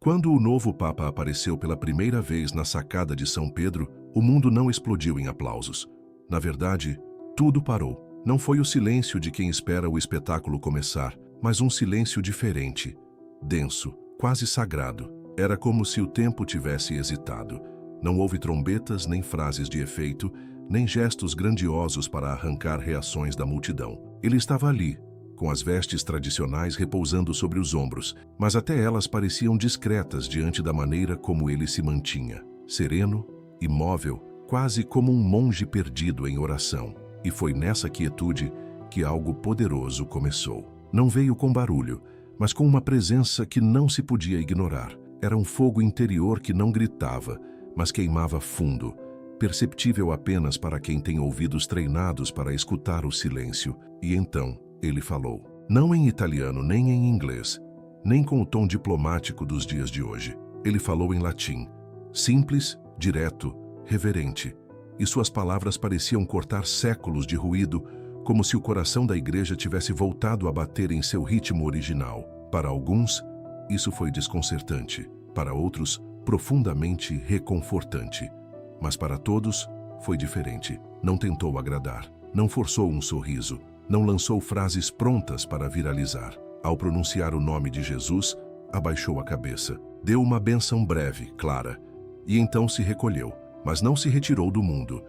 Quando o novo Papa apareceu pela primeira vez na sacada de São Pedro, o mundo não explodiu em aplausos. Na verdade, tudo parou. Não foi o silêncio de quem espera o espetáculo começar, mas um silêncio diferente, denso, quase sagrado. Era como se o tempo tivesse hesitado. Não houve trombetas, nem frases de efeito, nem gestos grandiosos para arrancar reações da multidão. Ele estava ali, com as vestes tradicionais repousando sobre os ombros, mas até elas pareciam discretas diante da maneira como ele se mantinha. Sereno, imóvel, quase como um monge perdido em oração. E foi nessa quietude que algo poderoso começou. Não veio com barulho, mas com uma presença que não se podia ignorar. Era um fogo interior que não gritava, mas queimava fundo, perceptível apenas para quem tem ouvidos treinados para escutar o silêncio. E então ele falou. Não em italiano, nem em inglês, nem com o tom diplomático dos dias de hoje. Ele falou em latim, simples, direto, reverente. E suas palavras pareciam cortar séculos de ruído, como se o coração da igreja tivesse voltado a bater em seu ritmo original. Para alguns, isso foi desconcertante. Para outros, profundamente reconfortante. Mas para todos, foi diferente. Não tentou agradar, não forçou um sorriso, não lançou frases prontas para viralizar. Ao pronunciar o nome de Jesus, abaixou a cabeça. Deu uma bênção breve, clara, e então se recolheu, mas não se retirou do mundo.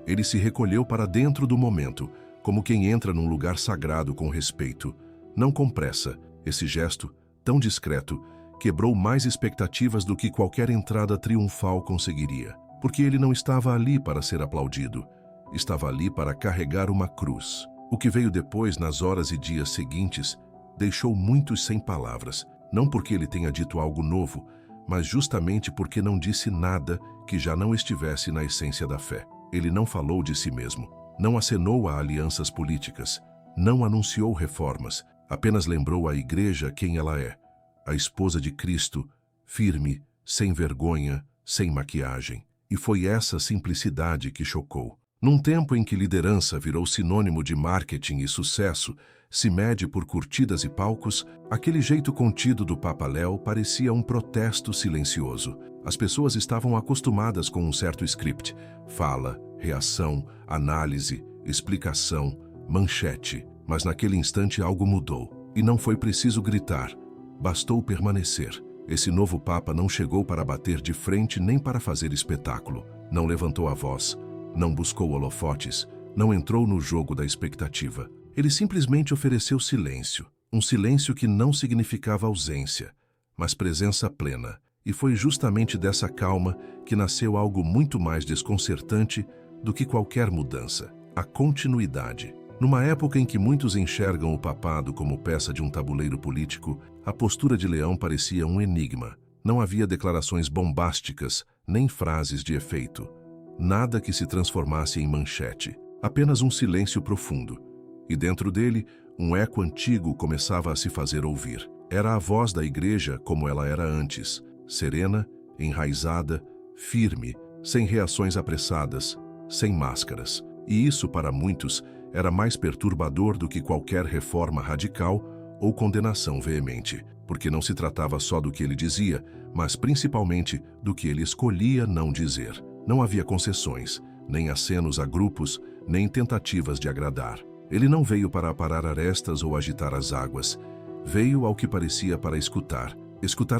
Ele se recolheu para dentro do momento, como quem entra num lugar sagrado com respeito. Não com pressa, esse gesto, tão discreto, quebrou mais expectativas do que qualquer entrada triunfal conseguiria. Porque ele não estava ali para ser aplaudido, estava ali para carregar uma cruz. O que veio depois, nas horas e dias seguintes, deixou muitos sem palavras, não porque ele tenha dito algo novo, mas justamente porque não disse nada que já não estivesse na essência da fé. Ele não falou de si mesmo, não acenou a alianças políticas, não anunciou reformas, apenas lembrou à igreja quem ela é, a esposa de Cristo, firme, sem vergonha, sem maquiagem. E foi essa simplicidade que chocou. Num tempo em que liderança virou sinônimo de marketing e sucesso, se mede por curtidas e palcos, aquele jeito contido do Papa Léo parecia um protesto silencioso. As pessoas estavam acostumadas com um certo script: fala, reação, análise, explicação, manchete. Mas naquele instante algo mudou. E não foi preciso gritar, bastou permanecer. Esse novo Papa não chegou para bater de frente nem para fazer espetáculo. Não levantou a voz, não buscou holofotes, não entrou no jogo da expectativa. Ele simplesmente ofereceu silêncio. Um silêncio que não significava ausência, mas presença plena. E foi justamente dessa calma que nasceu algo muito mais desconcertante do que qualquer mudança: a continuidade. Numa época em que muitos enxergam o papado como peça de um tabuleiro político, a postura de Leão parecia um enigma. Não havia declarações bombásticas, nem frases de efeito. Nada que se transformasse em manchete. Apenas um silêncio profundo. E dentro dele, um eco antigo começava a se fazer ouvir. Era a voz da igreja como ela era antes, serena, enraizada, firme, sem reações apressadas, sem máscaras. E isso, para muitos, era mais perturbador do que qualquer reforma radical ou condenação veemente, porque não se tratava só do que ele dizia, mas principalmente do que ele escolhia não dizer. Não havia concessões, nem acenos a grupos, nem tentativas de agradar. Ele não veio para aparar arestas ou agitar as águas. Veio ao que parecia para escutar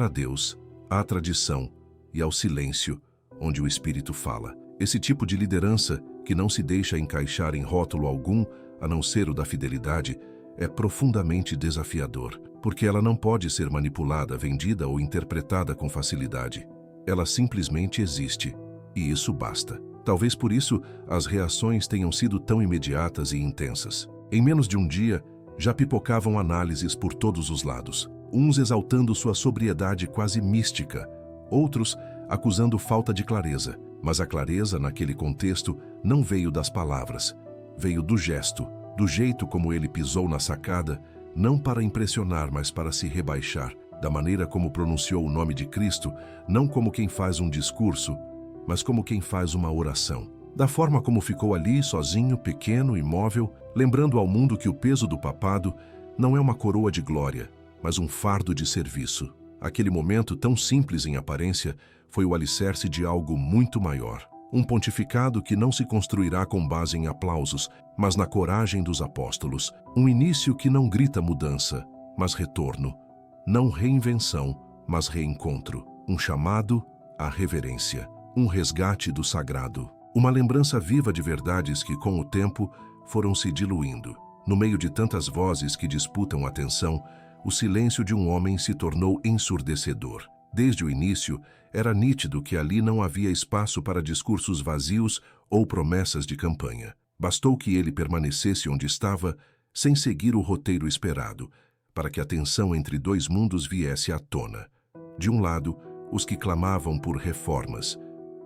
a Deus, à tradição e ao silêncio, onde o Espírito fala. Esse tipo de liderança, que não se deixa encaixar em rótulo algum, a não ser o da fidelidade, é profundamente desafiador, porque ela não pode ser manipulada, vendida ou interpretada com facilidade. Ela simplesmente existe, e isso basta. Talvez por isso as reações tenham sido tão imediatas e intensas. Em menos de um dia, já pipocavam análises por todos os lados, uns exaltando sua sobriedade quase mística, outros acusando falta de clareza. Mas a clareza, naquele contexto, não veio das palavras, veio do gesto, do jeito como ele pisou na sacada, não para impressionar, mas para se rebaixar, da maneira como pronunciou o nome de Cristo, não como quem faz um discurso, mas como quem faz uma oração. Da forma como ficou ali, sozinho, pequeno, imóvel, lembrando ao mundo que o peso do papado não é uma coroa de glória, mas um fardo de serviço. Aquele momento, tão simples em aparência, foi o alicerce de algo muito maior. Um pontificado que não se construirá com base em aplausos, mas na coragem dos apóstolos. Um início que não grita mudança, mas retorno. Não reinvenção, mas reencontro. Um chamado à reverência. Um resgate do sagrado. Uma lembrança viva de verdades que, com o tempo, foram se diluindo. No meio de tantas vozes que disputam atenção, o silêncio de um homem se tornou ensurdecedor. Desde o início, era nítido que ali não havia espaço para discursos vazios ou promessas de campanha. Bastou que ele permanecesse onde estava, sem seguir o roteiro esperado, para que a tensão entre dois mundos viesse à tona. De um lado, os que clamavam por reformas.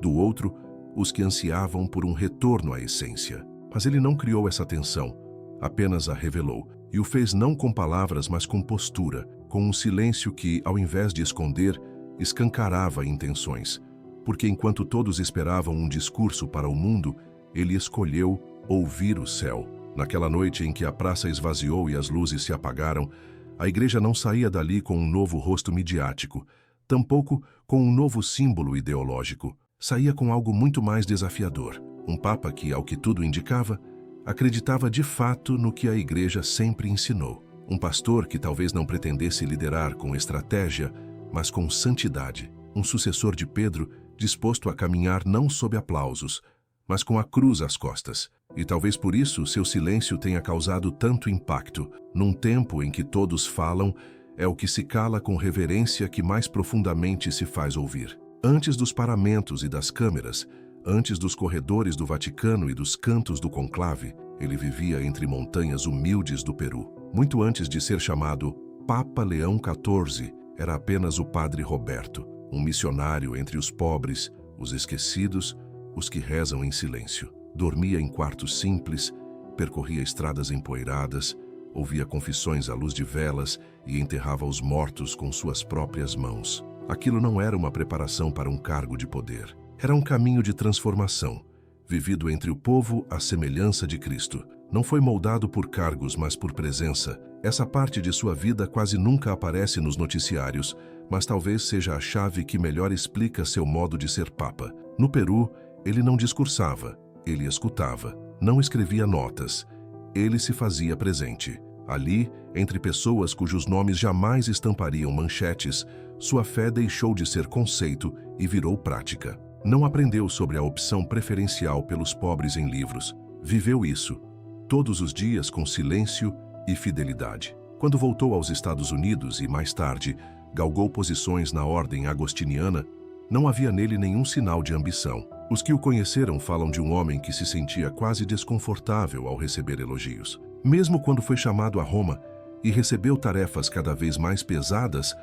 Do outro, os que ansiavam por um retorno à essência. Mas ele não criou essa tensão, apenas a revelou, e o fez não com palavras, mas com postura, com um silêncio que, ao invés de esconder, escancarava intenções. Porque enquanto todos esperavam um discurso para o mundo, ele escolheu ouvir o céu. Naquela noite em que a praça esvaziou e as luzes se apagaram, a igreja não saía dali com um novo rosto midiático, tampouco com um novo símbolo ideológico. Saía com algo muito mais desafiador. Um papa que, ao que tudo indicava, acreditava de fato no que a igreja sempre ensinou. Um pastor que talvez não pretendesse liderar com estratégia, mas com santidade. Um sucessor de Pedro disposto a caminhar não sob aplausos, mas com a cruz às costas. E talvez por isso seu silêncio tenha causado tanto impacto. Num tempo em que todos falam, é o que se cala com reverência que mais profundamente se faz ouvir. Antes dos paramentos e das câmeras, antes dos corredores do Vaticano e dos cantos do conclave, ele vivia entre montanhas humildes do Peru. Muito antes de ser chamado Papa Leão XIV, era apenas o Padre Roberto, um missionário entre os pobres, os esquecidos, os que rezam em silêncio. Dormia em quartos simples, percorria estradas empoeiradas, ouvia confissões à luz de velas e enterrava os mortos com suas próprias mãos. Aquilo não era uma preparação para um cargo de poder. Era um caminho de transformação, vivido entre o povo à semelhança de Cristo. Não foi moldado por cargos, mas por presença. Essa parte de sua vida quase nunca aparece nos noticiários, mas talvez seja a chave que melhor explica seu modo de ser papa. No Peru, ele não discursava, ele escutava, não escrevia notas. Ele se fazia presente. Ali, entre pessoas cujos nomes jamais estampariam manchetes, sua fé deixou de ser conceito e virou prática. Não aprendeu sobre a opção preferencial pelos pobres em livros. Viveu isso, todos os dias com silêncio e fidelidade. Quando voltou aos Estados Unidos e, mais tarde, galgou posições na ordem agostiniana, não havia nele nenhum sinal de ambição. Os que o conheceram falam de um homem que se sentia quase desconfortável ao receber elogios. Mesmo quando foi chamado a Roma e recebeu tarefas cada vez mais pesadas,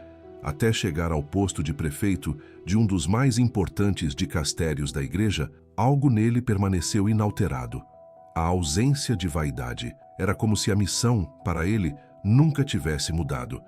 até chegar ao posto de prefeito de um dos mais importantes dicastérios da igreja, algo nele permaneceu inalterado. A ausência de vaidade. Era como se a missão, para ele, nunca tivesse mudado.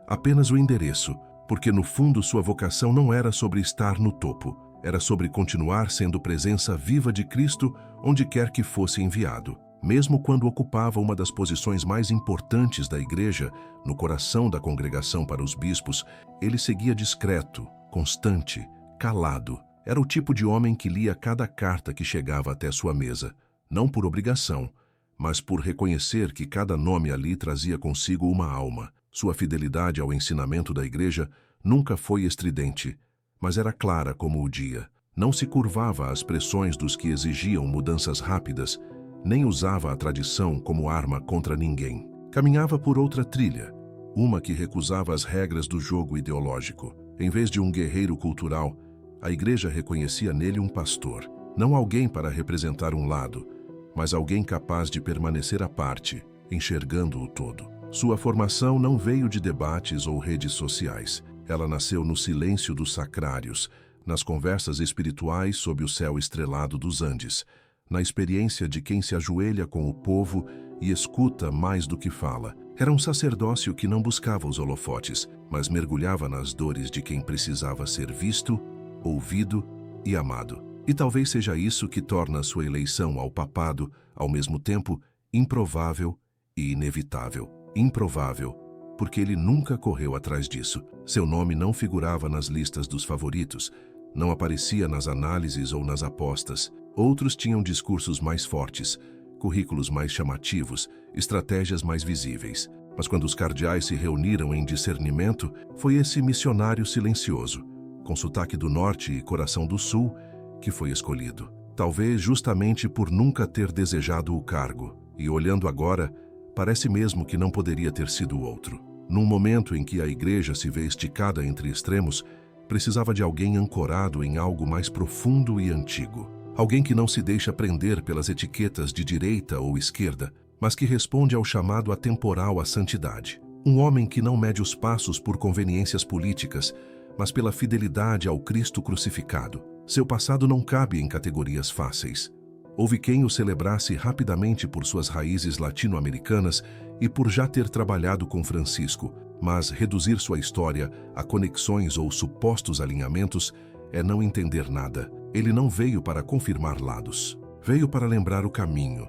Apenas o endereço, porque no fundo sua vocação não era sobre estar no topo, era sobre continuar sendo presença viva de Cristo onde quer que fosse enviado. Mesmo quando ocupava uma das posições mais importantes da igreja, no coração da congregação para os bispos, ele seguia discreto, constante, calado. Era o tipo de homem que lia cada carta que chegava até sua mesa, não por obrigação, mas por reconhecer que cada nome ali trazia consigo uma alma. Sua fidelidade ao ensinamento da igreja nunca foi estridente, mas era clara como o dia. Não se curvava às pressões dos que exigiam mudanças rápidas, nem usava a tradição como arma contra ninguém. Caminhava por outra trilha, uma que recusava as regras do jogo ideológico. Em vez de um guerreiro cultural, a igreja reconhecia nele um pastor, não alguém para representar um lado, mas alguém capaz de permanecer à parte, enxergando o todo. Sua formação não veio de debates ou redes sociais. Ela nasceu no silêncio dos sacrários, nas conversas espirituais sob o céu estrelado dos Andes, na experiência de quem se ajoelha com o povo e escuta mais do que fala. Era um sacerdócio que não buscava os holofotes, mas mergulhava nas dores de quem precisava ser visto, ouvido e amado. E talvez seja isso que torna sua eleição ao papado, ao mesmo tempo, improvável e inevitável. Improvável, porque ele nunca correu atrás disso. Seu nome não figurava nas listas dos favoritos, não aparecia nas análises ou nas apostas. Outros tinham discursos mais fortes, currículos mais chamativos, estratégias mais visíveis. Mas quando os cardeais se reuniram em discernimento, foi esse missionário silencioso, com sotaque do norte e coração do sul, que foi escolhido. Talvez justamente por nunca ter desejado o cargo. E olhando agora, parece mesmo que não poderia ter sido outro. Num momento em que a igreja se vê esticada entre extremos, precisava de alguém ancorado em algo mais profundo e antigo. Alguém que não se deixa prender pelas etiquetas de direita ou esquerda, mas que responde ao chamado atemporal à santidade. Um homem que não mede os passos por conveniências políticas, mas pela fidelidade ao Cristo crucificado. Seu passado não cabe em categorias fáceis. Houve quem o celebrasse rapidamente por suas raízes latino-americanas e por já ter trabalhado com Francisco, mas reduzir sua história a conexões ou supostos alinhamentos é não entender nada. Ele não veio para confirmar lados. Veio para lembrar o caminho.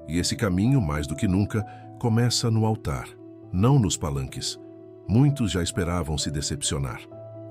E esse caminho, mais do que nunca, começa no altar, não nos palanques. Muitos já esperavam se decepcionar.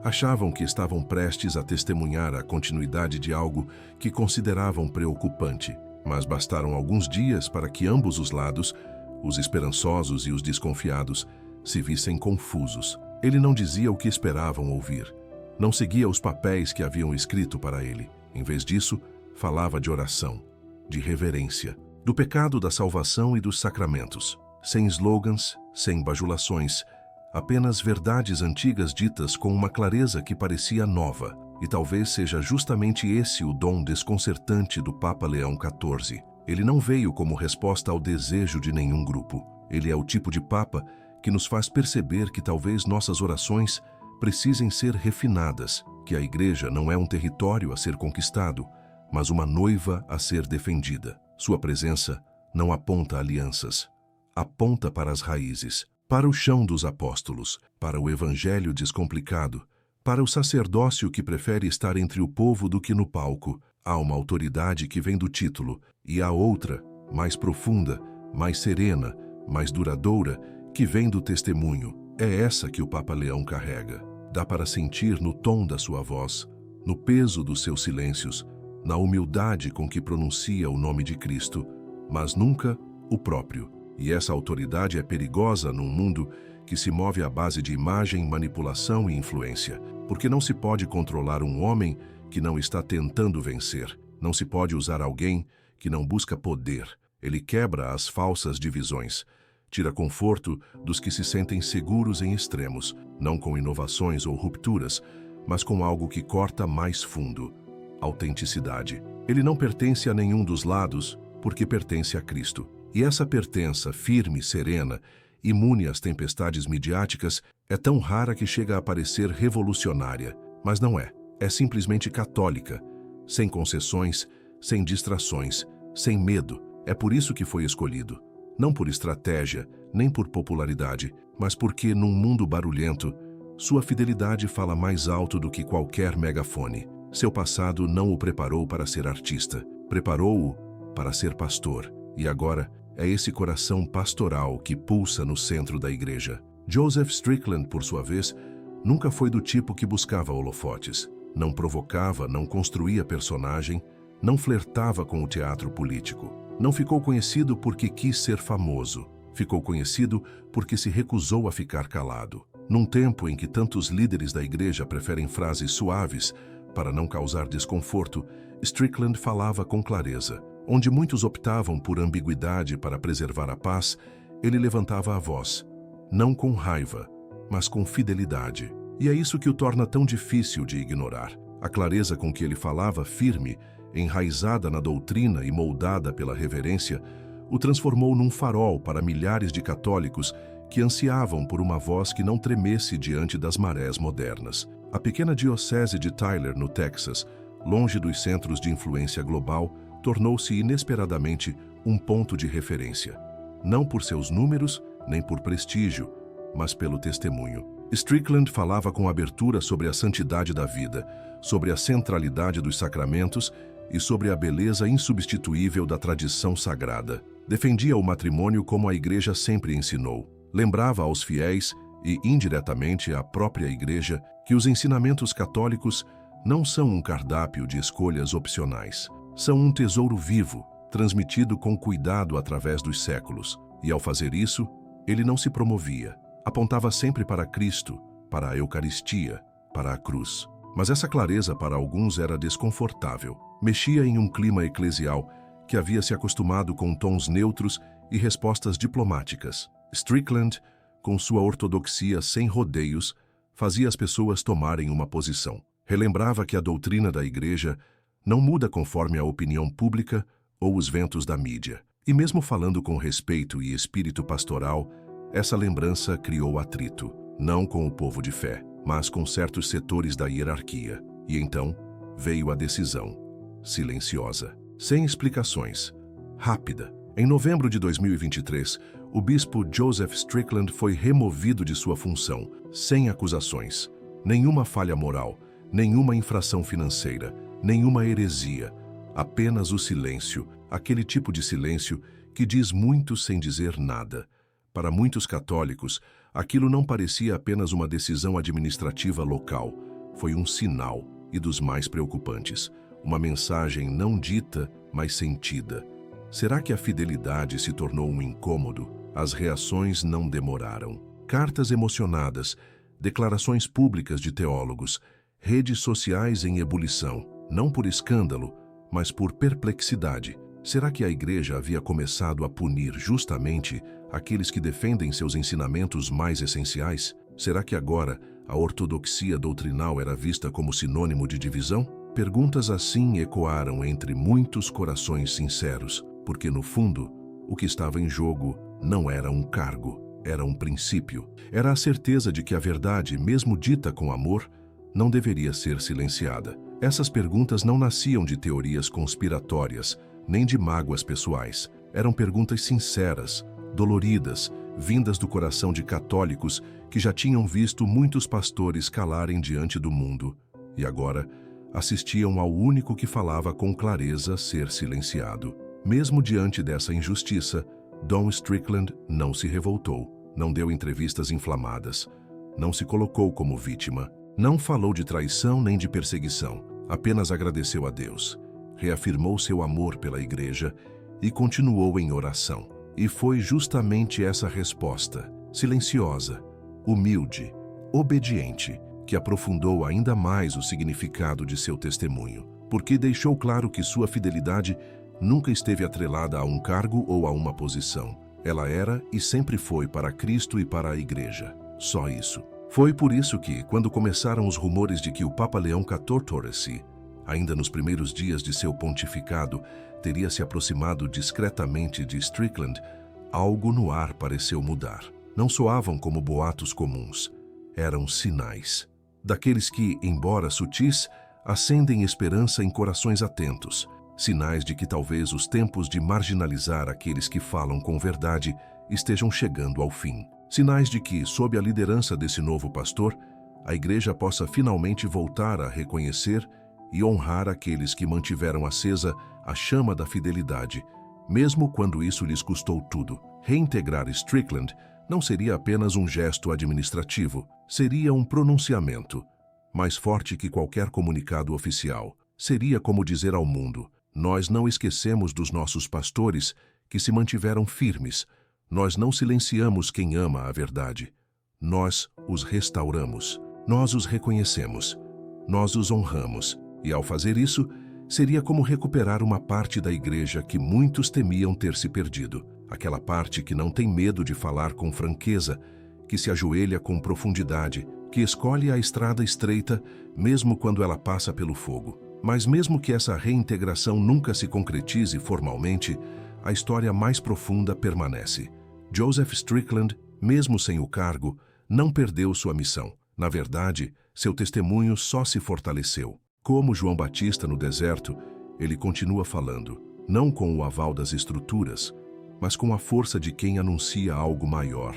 Achavam que estavam prestes a testemunhar a continuidade de algo que consideravam preocupante, mas bastaram alguns dias para que ambos os lados, os esperançosos e os desconfiados, se vissem confusos. Ele não dizia o que esperavam ouvir. Não seguia os papéis que haviam escrito para ele. Em vez disso, falava de oração, de reverência, do pecado, da salvação e dos sacramentos. Sem slogans, sem bajulações, apenas verdades antigas ditas com uma clareza que parecia nova. E talvez seja justamente esse o dom desconcertante do Papa Leão XIV. Ele não veio como resposta ao desejo de nenhum grupo. Ele é o tipo de Papa que nos faz perceber que talvez nossas orações precisem ser refinadas, que a Igreja não é um território a ser conquistado, mas uma noiva a ser defendida. Sua presença não aponta alianças, aponta para as raízes, para o chão dos apóstolos, para o evangelho descomplicado, para o sacerdócio que prefere estar entre o povo do que no palco. Há uma autoridade que vem do título, e há outra, mais profunda, mais serena, mais duradoura, que vem do testemunho. É essa que o Papa Leão carrega. Dá para sentir no tom da sua voz, no peso dos seus silêncios, na humildade com que pronuncia o nome de Cristo, mas nunca o próprio. E essa autoridade é perigosa num mundo que se move à base de imagem, manipulação e influência, porque não se pode controlar um homem que não está tentando vencer. Não se pode usar alguém que não busca poder. Ele quebra as falsas divisões, tira conforto dos que se sentem seguros em extremos, não com inovações ou rupturas, mas com algo que corta mais fundo: autenticidade. Ele não pertence a nenhum dos lados, porque pertence a Cristo. E essa pertença firme, serena, imune às tempestades midiáticas, é tão rara que chega a parecer revolucionária. Mas não é. É simplesmente católica, sem concessões, sem distrações, sem medo. É por isso que foi escolhido. Não por estratégia, nem por popularidade, mas porque, num mundo barulhento, sua fidelidade fala mais alto do que qualquer megafone. Seu passado não o preparou para ser artista, preparou-o para ser pastor. E agora, é esse coração pastoral que pulsa no centro da igreja. Joseph Strickland, por sua vez, nunca foi do tipo que buscava holofotes. Não provocava, não construía personagem, não flertava com o teatro político. Não ficou conhecido porque quis ser famoso. Ficou conhecido porque se recusou a ficar calado. Num tempo em que tantos líderes da igreja preferem frases suaves para não causar desconforto, Strickland falava com clareza. Onde muitos optavam por ambiguidade para preservar a paz, ele levantava a voz, não com raiva, mas com fidelidade. E é isso que o torna tão difícil de ignorar. A clareza com que ele falava, firme, enraizada na doutrina e moldada pela reverência, o transformou num farol para milhares de católicos que ansiavam por uma voz que não tremesse diante das marés modernas. A pequena diocese de Tyler, no Texas, longe dos centros de influência global, tornou-se inesperadamente um ponto de referência. Não por seus números, nem por prestígio, mas pelo testemunho. Strickland falava com abertura sobre a santidade da vida, sobre a centralidade dos sacramentos e sobre a beleza insubstituível da tradição sagrada. Defendia o matrimônio como a igreja sempre ensinou. Lembrava aos fiéis e, indiretamente, à própria Igreja, que os ensinamentos católicos não são um cardápio de escolhas opcionais. São um tesouro vivo, transmitido com cuidado através dos séculos. E, ao fazer isso, ele não se promovia. Apontava sempre para Cristo, para a Eucaristia, para a cruz. Mas essa clareza para alguns era desconfortável. Mexia em um clima eclesial que havia se acostumado com tons neutros e respostas diplomáticas. Strickland, com sua ortodoxia sem rodeios, fazia as pessoas tomarem uma posição. Relembrava que a doutrina da Igreja não muda conforme a opinião pública ou os ventos da mídia. E mesmo falando com respeito e espírito pastoral, essa lembrança criou atrito, não com o povo de fé, mas com certos setores da hierarquia. E então veio a decisão, silenciosa, sem explicações, rápida. Em novembro de 2023, o bispo Joseph Strickland foi removido de sua função, sem acusações, nenhuma falha moral, nenhuma infração financeira, nenhuma heresia, apenas o silêncio, aquele tipo de silêncio que diz muito sem dizer nada. Para muitos católicos, aquilo não parecia apenas uma decisão administrativa local, foi um sinal, e dos mais preocupantes, uma mensagem não dita, mas sentida. Será que a fidelidade se tornou um incômodo? As reações não demoraram. Cartas emocionadas, declarações públicas de teólogos, redes sociais em ebulição, não por escândalo, mas por perplexidade. Será que a Igreja havia começado a punir justamente aqueles que defendem seus ensinamentos mais essenciais? Será que agora a ortodoxia doutrinal era vista como sinônimo de divisão? Perguntas assim ecoaram entre muitos corações sinceros, porque no fundo, o que estava em jogo não era um cargo, era um princípio. Era a certeza de que a verdade, mesmo dita com amor, não deveria ser silenciada. Essas perguntas não nasciam de teorias conspiratórias, nem de mágoas pessoais. Eram perguntas sinceras, doloridas, vindas do coração de católicos que já tinham visto muitos pastores calarem diante do mundo e agora assistiam ao único que falava com clareza ser silenciado. Mesmo diante dessa injustiça, Don Strickland não se revoltou, não deu entrevistas inflamadas, não se colocou como vítima, não falou de traição nem de perseguição, apenas agradeceu a Deus, reafirmou seu amor pela Igreja e continuou em oração. E foi justamente essa resposta, silenciosa, humilde, obediente, que aprofundou ainda mais o significado de seu testemunho, porque deixou claro que sua fidelidade nunca esteve atrelada a um cargo ou a uma posição. Ela era e sempre foi para Cristo e para a Igreja. Só isso. Foi por isso que, quando começaram os rumores de que o Papa Leão XIV, ainda nos primeiros dias de seu pontificado, teria se aproximado discretamente de Strickland, algo no ar pareceu mudar. Não soavam como boatos comuns. Eram sinais. Daqueles que, embora sutis, acendem esperança em corações atentos. Sinais de que talvez os tempos de marginalizar aqueles que falam com verdade estejam chegando ao fim. Sinais de que, sob a liderança desse novo pastor, a Igreja possa finalmente voltar a reconhecer e honrar aqueles que mantiveram acesa a chama da fidelidade, mesmo quando isso lhes custou tudo. Reintegrar Strickland não seria apenas um gesto administrativo, seria um pronunciamento, mais forte que qualquer comunicado oficial. Seria como dizer ao mundo: nós não esquecemos dos nossos pastores que se mantiveram firmes, nós não silenciamos quem ama a verdade, nós os restauramos, nós os reconhecemos, nós os honramos, e ao fazer isso, seria como recuperar uma parte da Igreja que muitos temiam ter se perdido, aquela parte que não tem medo de falar com franqueza, que se ajoelha com profundidade, que escolhe a estrada estreita mesmo quando ela passa pelo fogo. Mas mesmo que essa reintegração nunca se concretize formalmente, a história mais profunda permanece. Joseph Strickland, mesmo sem o cargo, não perdeu sua missão. Na verdade, seu testemunho só se fortaleceu. Como João Batista no deserto, ele continua falando, não com o aval das estruturas, mas com a força de quem anuncia algo maior.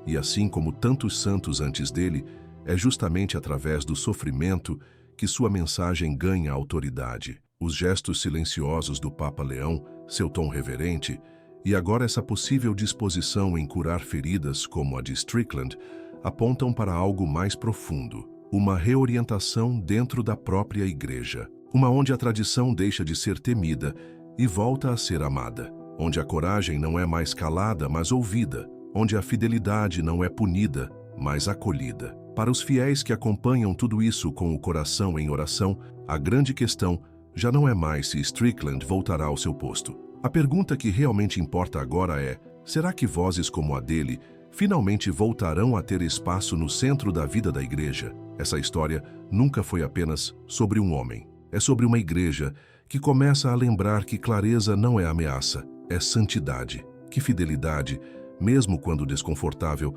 E assim como tantos santos antes dele, é justamente através do sofrimento que sua mensagem ganha autoridade. Os gestos silenciosos do Papa Leão, seu tom reverente, e agora essa possível disposição em curar feridas como a de Strickland, apontam para algo mais profundo, uma reorientação dentro da própria igreja, uma onde a tradição deixa de ser temida e volta a ser amada, onde a coragem não é mais calada, mas ouvida, onde a fidelidade não é punida, mas acolhida. Para os fiéis que acompanham tudo isso com o coração em oração, a grande questão já não é mais se Strickland voltará ao seu posto. A pergunta que realmente importa agora é: será que vozes como a dele finalmente voltarão a ter espaço no centro da vida da igreja? Essa história nunca foi apenas sobre um homem. É sobre uma igreja que começa a lembrar que clareza não é ameaça, é santidade. Que fidelidade, mesmo quando desconfortável,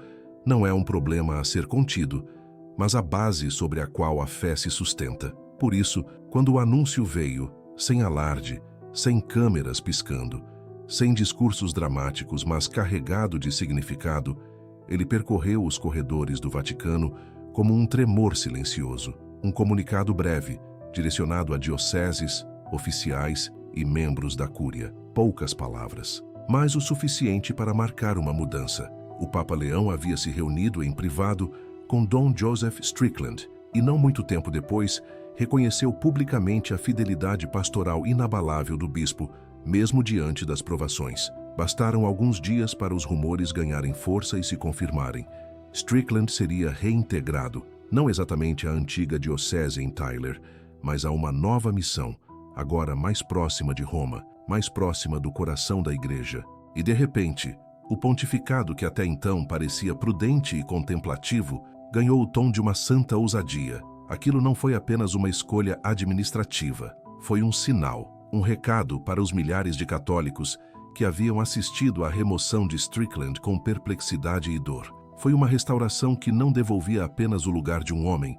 não é um problema a ser contido, mas a base sobre a qual a fé se sustenta. Por isso, quando o anúncio veio, sem alarde, sem câmeras piscando, sem discursos dramáticos, mas carregado de significado, ele percorreu os corredores do Vaticano como um tremor silencioso, um comunicado breve, direcionado a dioceses, oficiais e membros da Cúria. Poucas palavras, mas o suficiente para marcar uma mudança. O Papa Leão havia se reunido em privado com Dom Joseph Strickland e, não muito tempo depois, reconheceu publicamente a fidelidade pastoral inabalável do bispo, mesmo diante das provações. Bastaram alguns dias para os rumores ganharem força e se confirmarem. Strickland seria reintegrado, não exatamente à antiga diocese em Tyler, mas a uma nova missão, agora mais próxima de Roma, mais próxima do coração da igreja. E de repente, o pontificado que até então parecia prudente e contemplativo ganhou o tom de uma santa ousadia. Aquilo não foi apenas uma escolha administrativa, foi um sinal, um recado para os milhares de católicos que haviam assistido à remoção de Strickland com perplexidade e dor. Foi uma restauração que não devolvia apenas o lugar de um homem,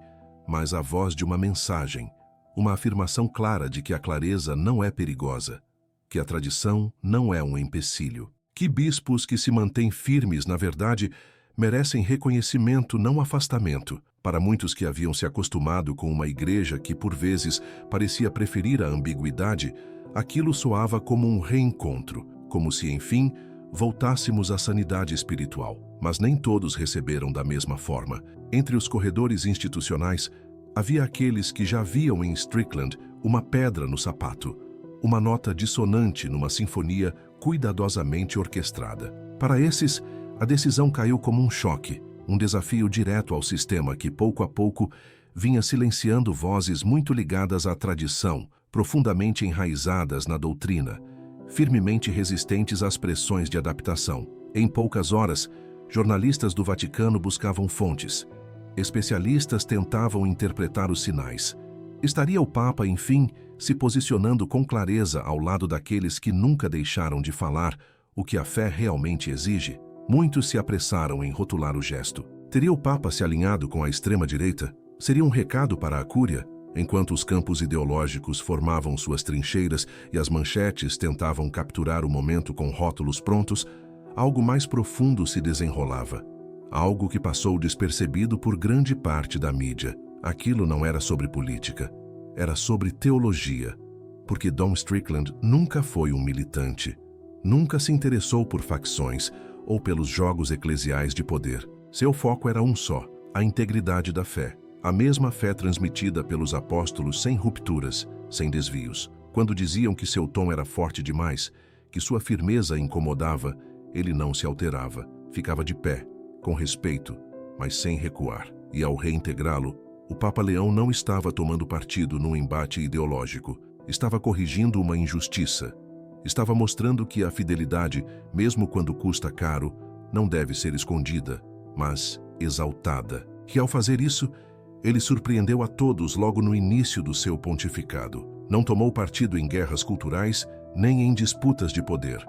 mas a voz de uma mensagem, uma afirmação clara de que a clareza não é perigosa, que a tradição não é um empecilho. Que bispos que se mantêm firmes na verdade merecem reconhecimento, não afastamento. Para muitos que haviam se acostumado com uma igreja que por vezes parecia preferir a ambiguidade, aquilo soava como um reencontro, como se, enfim, voltássemos à sanidade espiritual. Mas nem todos receberam da mesma forma. Entre os corredores institucionais, havia aqueles que já viam em Strickland uma pedra no sapato, uma nota dissonante numa sinfonia cuidadosamente orquestrada. Para esses, a decisão caiu como um choque, um desafio direto ao sistema que, pouco a pouco, vinha silenciando vozes muito ligadas à tradição, profundamente enraizadas na doutrina, firmemente resistentes às pressões de adaptação. Em poucas horas, jornalistas do Vaticano buscavam fontes. Especialistas tentavam interpretar os sinais. Estaria o Papa, enfim, se posicionando com clareza ao lado daqueles que nunca deixaram de falar o que a fé realmente exige? Muitos se apressaram em rotular o gesto. Teria o Papa se alinhado com a extrema-direita? Seria um recado para a Cúria? Enquanto os campos ideológicos formavam suas trincheiras e as manchetes tentavam capturar o momento com rótulos prontos, algo mais profundo se desenrolava. Algo que passou despercebido por grande parte da mídia. Aquilo não era sobre política, era sobre teologia, porque Dom Strickland nunca foi um militante, nunca se interessou por facções ou pelos jogos eclesiais de poder. Seu foco era um só, a integridade da fé, a mesma fé transmitida pelos apóstolos sem rupturas, sem desvios. Quando diziam que seu tom era forte demais, que sua firmeza incomodava, ele não se alterava, ficava de pé, com respeito, mas sem recuar. E ao reintegrá-lo, o Papa Leão não estava tomando partido num embate ideológico, estava corrigindo uma injustiça, estava mostrando que a fidelidade, mesmo quando custa caro, não deve ser escondida, mas exaltada. E ao fazer isso, ele surpreendeu a todos logo no início do seu pontificado. Não tomou partido em guerras culturais, nem em disputas de poder.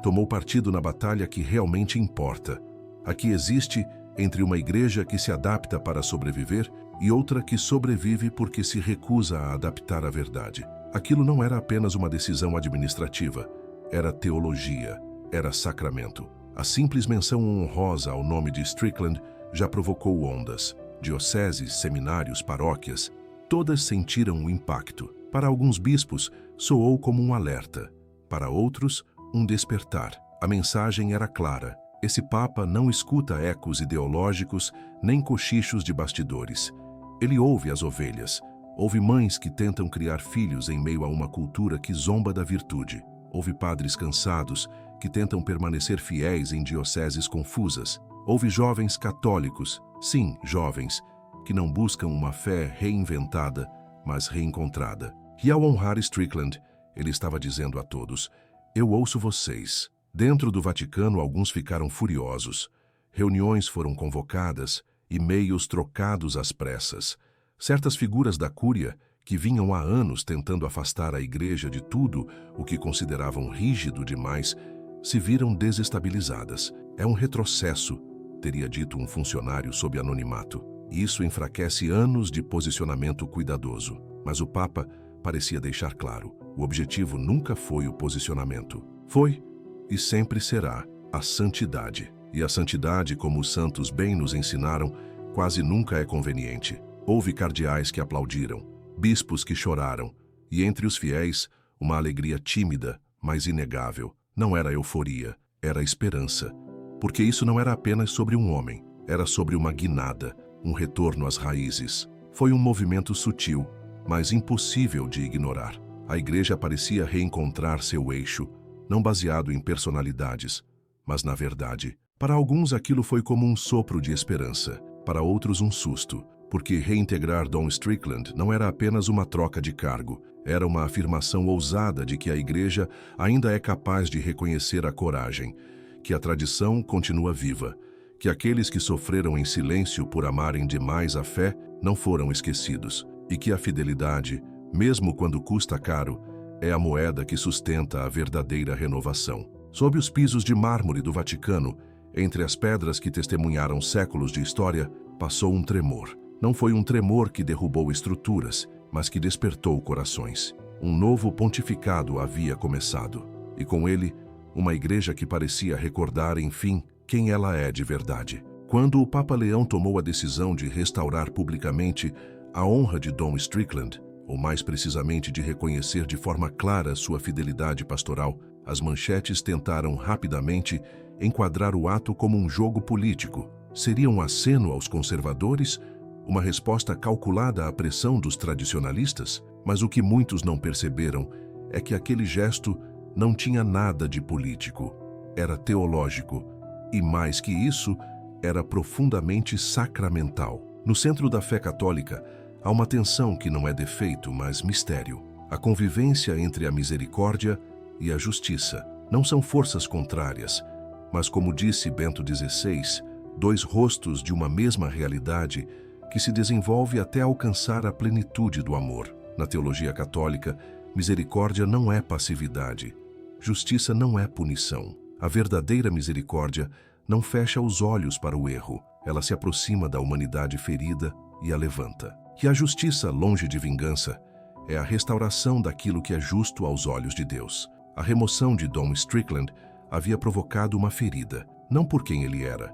Tomou partido na batalha que realmente importa, a que existe entre uma igreja que se adapta para sobreviver e outra que sobrevive porque se recusa a adaptar a verdade. Aquilo não era apenas uma decisão administrativa, era teologia, era sacramento. A simples menção honrosa ao nome de Strickland já provocou ondas. Dioceses, seminários, paróquias, todas sentiram o impacto. Para alguns bispos, soou como um alerta. Para outros, um despertar. A mensagem era clara. Esse Papa não escuta ecos ideológicos nem cochichos de bastidores. Ele ouve as ovelhas, ouve mães que tentam criar filhos em meio a uma cultura que zomba da virtude. Ouve padres cansados que tentam permanecer fiéis em dioceses confusas. Ouve jovens católicos, sim, jovens, que não buscam uma fé reinventada, mas reencontrada. E ao honrar Strickland, ele estava dizendo a todos: eu ouço vocês. Dentro do Vaticano, alguns ficaram furiosos. Reuniões foram convocadas, e-mails trocados às pressas. Certas figuras da Cúria, que vinham há anos tentando afastar a Igreja de tudo o que consideravam rígido demais, se viram desestabilizadas. É um retrocesso, teria dito um funcionário sob anonimato. Isso enfraquece anos de posicionamento cuidadoso. Mas o Papa parecia deixar claro: o objetivo nunca foi o posicionamento. Foi, e sempre será, a santidade. E a santidade, como os santos bem nos ensinaram, quase nunca é conveniente. Houve cardeais que aplaudiram, bispos que choraram, e entre os fiéis, uma alegria tímida, mas inegável. Não era euforia, era esperança. Porque isso não era apenas sobre um homem, era sobre uma guinada, um retorno às raízes. Foi um movimento sutil, mas impossível de ignorar. A Igreja parecia reencontrar seu eixo, não baseado em personalidades, mas na verdade. Para alguns aquilo foi como um sopro de esperança, para outros um susto, porque reintegrar Don Strickland não era apenas uma troca de cargo, era uma afirmação ousada de que a Igreja ainda é capaz de reconhecer a coragem, que a tradição continua viva, que aqueles que sofreram em silêncio por amarem demais a fé não foram esquecidos, e que a fidelidade, mesmo quando custa caro, é a moeda que sustenta a verdadeira renovação. Sob os pisos de mármore do Vaticano, entre as pedras que testemunharam séculos de história, passou um tremor. Não foi um tremor que derrubou estruturas, mas que despertou corações. Um novo pontificado havia começado, e com ele, uma igreja que parecia recordar, enfim, quem ela é de verdade. Quando o Papa Leão tomou a decisão de restaurar publicamente a honra de Dom Strickland, ou mais precisamente de reconhecer de forma clara sua fidelidade pastoral, as manchetes tentaram rapidamente enquadrar o ato como um jogo político. Seria um aceno aos conservadores, uma resposta calculada à pressão dos tradicionalistas? Mas o que muitos não perceberam é que aquele gesto não tinha nada de político. Era teológico e, mais que isso, era profundamente sacramental. No centro da fé católica, há uma tensão que não é defeito, mas mistério. A convivência entre a misericórdia e a justiça. Não são forças contrárias, mas, como disse Bento XVI, dois rostos de uma mesma realidade que se desenvolve até alcançar a plenitude do amor. Na teologia católica, misericórdia não é passividade. Justiça não é punição. A verdadeira misericórdia não fecha os olhos para o erro. Ela se aproxima da humanidade ferida e a levanta. E a justiça, longe de vingança, é a restauração daquilo que é justo aos olhos de Deus. A remoção de Dom Strickland havia provocado uma ferida, não por quem ele era,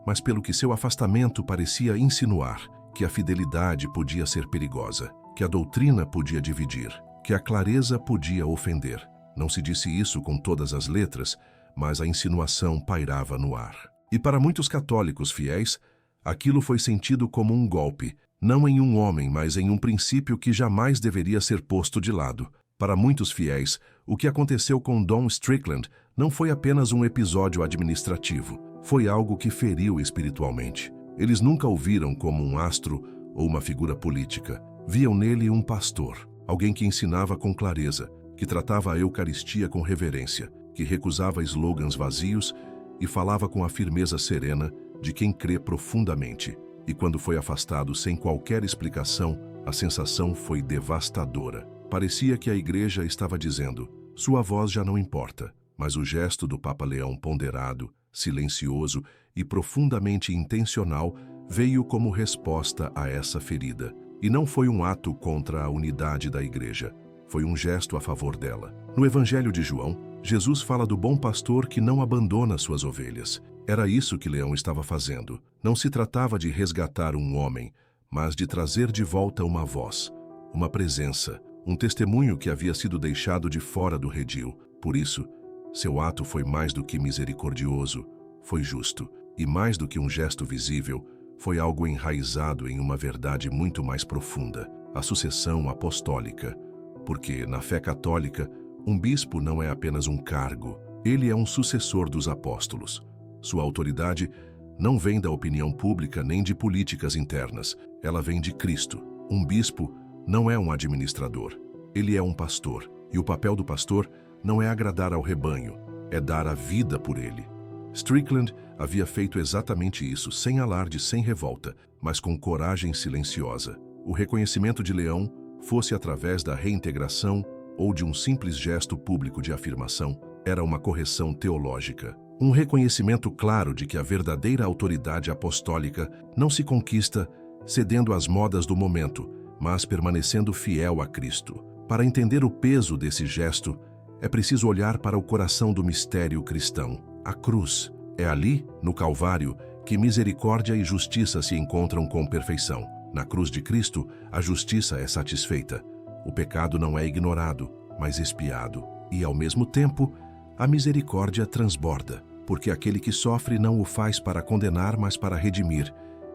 mas pelo que seu afastamento parecia insinuar, que a fidelidade podia ser perigosa, que a doutrina podia dividir, que a clareza podia ofender. Não se disse isso com todas as letras, mas a insinuação pairava no ar. E para muitos católicos fiéis, aquilo foi sentido como um golpe, não em um homem, mas em um princípio que jamais deveria ser posto de lado. Para muitos fiéis, o que aconteceu com Dom Strickland não foi apenas um episódio administrativo, foi algo que feriu espiritualmente. Eles nunca o viram como um astro ou uma figura política. Viam nele um pastor, alguém que ensinava com clareza, que tratava a Eucaristia com reverência, que recusava slogans vazios e falava com a firmeza serena de quem crê profundamente. E quando foi afastado sem qualquer explicação, a sensação foi devastadora. Parecia que a Igreja estava dizendo: sua voz já não importa. Mas o gesto do Papa Leão, ponderado, silencioso e profundamente intencional, veio como resposta a essa ferida. E não foi um ato contra a unidade da Igreja, foi um gesto a favor dela. No Evangelho de João, Jesus fala do bom pastor que não abandona suas ovelhas. Era isso que Leão estava fazendo. Não se tratava de resgatar um homem, mas de trazer de volta uma voz, uma presença, um testemunho que havia sido deixado de fora do redil. Por isso, seu ato foi mais do que misericordioso, foi justo. E mais do que um gesto visível, foi algo enraizado em uma verdade muito mais profunda, a sucessão apostólica. Porque, na fé católica, um bispo não é apenas um cargo, ele é um sucessor dos apóstolos. Sua autoridade não vem da opinião pública nem de políticas internas, ela vem de Cristo. Um bispo não é um administrador, ele é um pastor. E o papel do pastor não é agradar ao rebanho, é dar a vida por ele. Strickland havia feito exatamente isso, sem alarde, sem revolta, mas com coragem silenciosa. O reconhecimento de Leão, fosse através da reintegração ou de um simples gesto público de afirmação, era uma correção teológica. Um reconhecimento claro de que a verdadeira autoridade apostólica não se conquista cedendo às modas do momento, mas permanecendo fiel a Cristo. Para entender o peso desse gesto, é preciso olhar para o coração do mistério cristão, a cruz. É ali, no Calvário, que misericórdia e justiça se encontram com perfeição. Na cruz de Cristo, a justiça é satisfeita. O pecado não é ignorado, mas expiado. E, ao mesmo tempo, a misericórdia transborda, porque aquele que sofre não o faz para condenar, mas para redimir.